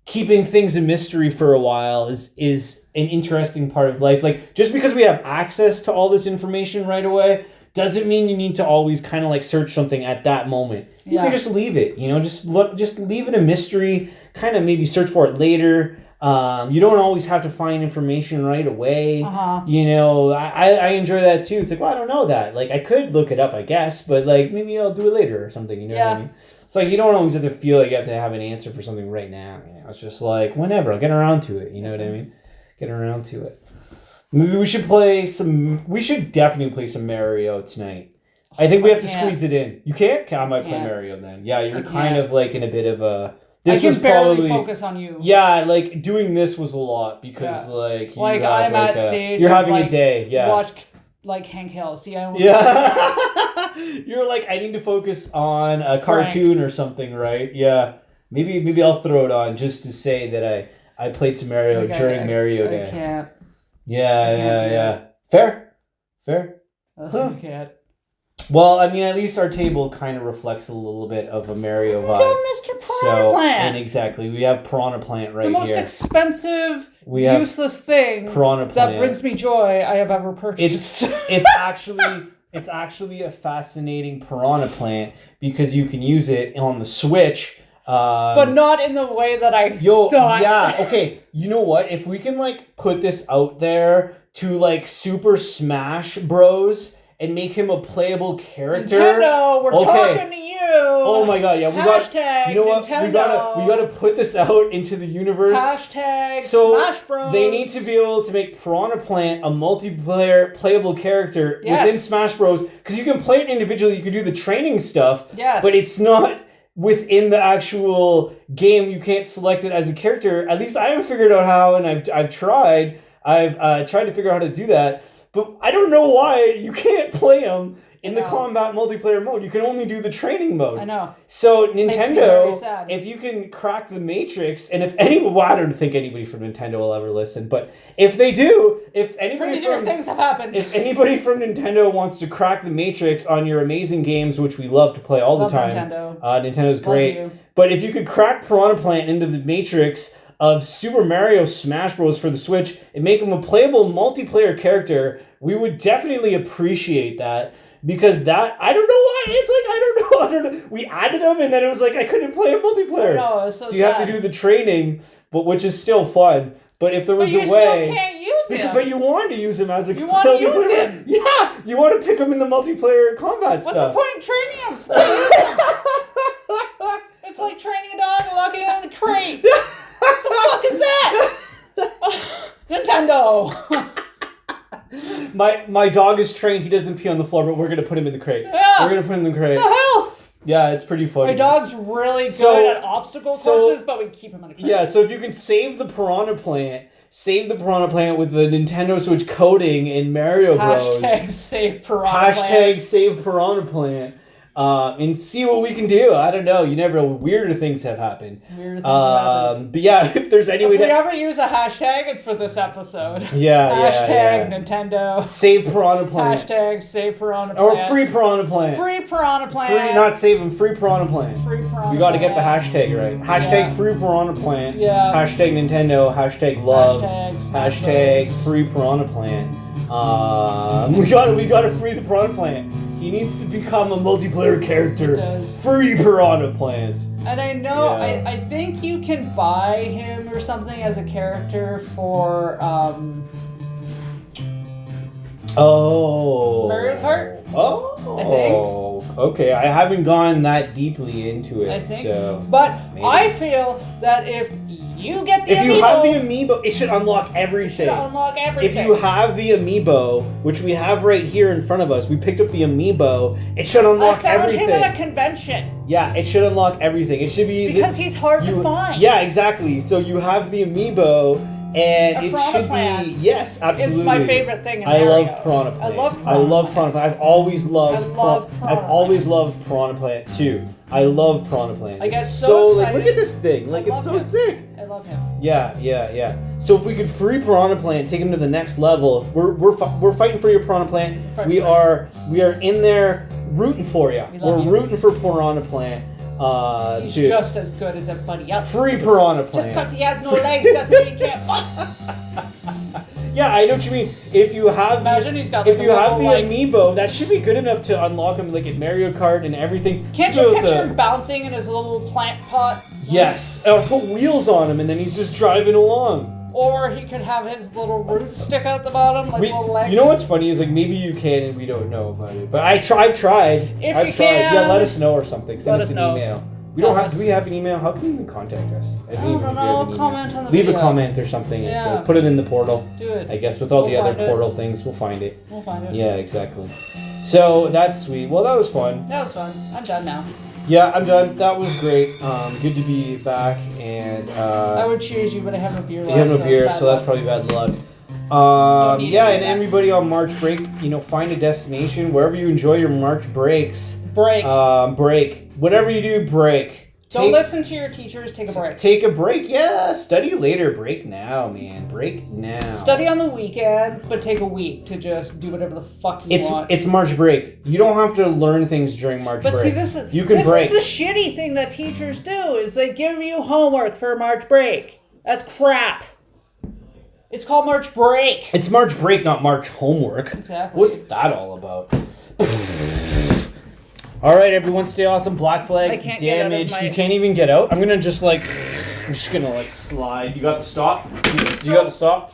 Keeping things a mystery for a while is an interesting part of life. Like, just because we have access to all this information right away doesn't mean you need to always kind of like search something at that moment. You can just leave it, just leave it a mystery, kind of maybe search for it later. You don't always have to find information right away. I enjoy that too. It's like, well, I don't know that. Like, I could look it up, I guess, but like maybe I'll do it later or something. You know what I mean? It's like you don't always have to feel like you have to have an answer for something right now. It's just like whenever I'll get around to it. You know what I mean? Get around to it. Maybe we should play some. We should definitely play some Mario tonight. I think we have to squeeze it in. You can't? I might play Mario then. Yeah, you're kind of like in a bit of a. This was probably focus on you. Yeah, like doing this was a lot because like you have, I'm at stage. You're having a day. Yeah. Watch like Hank Hill. See, I almost You're like, I need to focus on a cartoon or something, right? Yeah. Maybe I'll throw it on just to say that I played some Mario during Mario Day. I can't. Yeah. Fair. I can't. Well, I mean, at least our table kind of reflects a little bit of a Mario vibe. Mr. Piranha Plant. And exactly, we have Piranha Plant right here. The most expensive, useless thing that brings me joy I have ever purchased. It's actually a fascinating Piranha Plant because you can use it on the Switch. But not in the way that I thought. Yeah, okay. You know what? If we can, like, put this out there to, like, Super Smash Bros. And make him a playable character. Nintendo, we're talking to you. Oh my god, yeah, we Hashtag you know what? Nintendo. We gotta put this out into the universe. Hashtag Smash Bros. They need to be able to make Piranha Plant a multiplayer playable character within Smash Bros. Because you can play it individually, you can do the training stuff. Yes. But it's not within the actual game. You can't select it as a character. At least I haven't figured out how, and I've tried. I've tried to figure out how to do that. But I don't know why you can't play them in the combat multiplayer mode. You can only do the training mode. I know. So Nintendo, if you can crack the Matrix, and if anyone, well, I don't think anybody from Nintendo will ever listen, but if they do, if anybody things have happened. If anybody from Nintendo wants to crack the Matrix on your amazing games, which we love to play all the time, Nintendo's great. But if you could crack Piranha Plant into the Matrix of Super Mario Smash Bros. For the Switch and make him a playable multiplayer character, we would definitely appreciate that. Because that, I don't know why, it's like, I don't know. We added him and then it was like, I couldn't play a multiplayer. No, it's so you have to do the training, but which is still fun. But if there was a way... But you still can't use him. But you want to use him as a... You want to use him. Yeah, you want to pick him in the multiplayer combat stuff. What's the point in training him? It's like training a dog and locking him in a crate. What the fuck is that? Nintendo. My dog is trained. He doesn't pee on the floor, but we're gonna put him in the crate. Yeah. We're gonna put him in the crate. What the hell? Yeah, it's pretty funny. My dog's really good at obstacle courses, but we keep him in a crate. Yeah, so if you can save the Piranha Plant with the Nintendo Switch coding in Mario Bros. Hashtag save Piranha Plant. Hashtag save Piranha Plant. And see what we can do. I don't know. You never know. Weirder things have happened. But yeah, if there's any way to... If we ever use a hashtag, it's for this episode. Hashtag Nintendo. Save Piranha Plant. Hashtag save Piranha Plant. Or free Piranha Plant. Free Piranha Plant. Free, not save them. Free Piranha Plant. Free Piranha We got to get the hashtag right. Hashtag free Piranha Plant. Yeah. Hashtag Nintendo. Hashtag love. Hashtag free Piranha Plant. We gotta free the Piranha Plant. He needs to become a multiplayer character. Free Piranha Plant. And I know, I think you can buy him or something as a character for Mario Kart? Oh, I think. Okay. I haven't gone that deeply into it. I think. So but maybe. I feel that if you get the amiibo... If you have the amiibo, it should unlock everything. If you have the amiibo, which we have right here in front of us, we picked up the amiibo, it should unlock everything. I found him at a convention. Yeah, it should unlock everything. It should be... Because he's hard to find. Yeah, exactly. So you have the amiibo... And it should be, yes, absolutely. It's my favorite thing in I Mario. love Piranha Plant. I love Piranha Plant. I've always loved Piranha Plant too. I love Piranha Plant. I get so excited. Look at this thing. Like, it's so sick. I love him. Yeah. So if we could free Piranha Plant, take him to the next level, we're fighting for your Piranha Plant. We are in there rooting for you. We're rooting for Piranha Plant. He's just as good as everybody else. Free Piranha Plant. Just because he has no legs doesn't mean he can't fight. Yeah, I know what you mean. If you have the amiibo, that should be good enough to unlock him like in Mario Kart and everything. Can't you picture him bouncing in his little plant pot? Yes, or put wheels on him and then he's just driving along. Or he could have his little roots stick out the bottom, like little legs. You know what's funny is like maybe you can and we don't know about it. But I've tried. If you can, yeah, let us know or something. Send us an email. We don't have. Do we have an email? How can you even contact us? I don't know. Comment on the video. Leave a comment or something. Yeah. Put it in the portal. Do it. I guess with all the other portal things, we'll find it. We'll find it. Yeah, exactly. So that's sweet. Well, that was fun. That was fun. I'm done now. Yeah, I'm done. That was great. Good to be back. And I would choose you, but I have no beer left. You have no beer, so that's probably bad luck. And everybody on March break, find a destination wherever you enjoy your March breaks. Break. Break. Whatever you do, break. Don't listen to your teachers. Take a break. Take a break, yeah. Study later. Break now, man. Break now. Study on the weekend, but take a week to just do whatever the fuck you want. It's March break. You don't have to learn things during March break. But see, this is the shitty thing that teachers do is they give you homework for March break. That's crap. It's called March break. It's March break, not March homework. Exactly. What's that all about? All right, everyone, stay awesome. Black flag damaged. You can't even get out. I'm just gonna slide. You got the stop? You got the stop?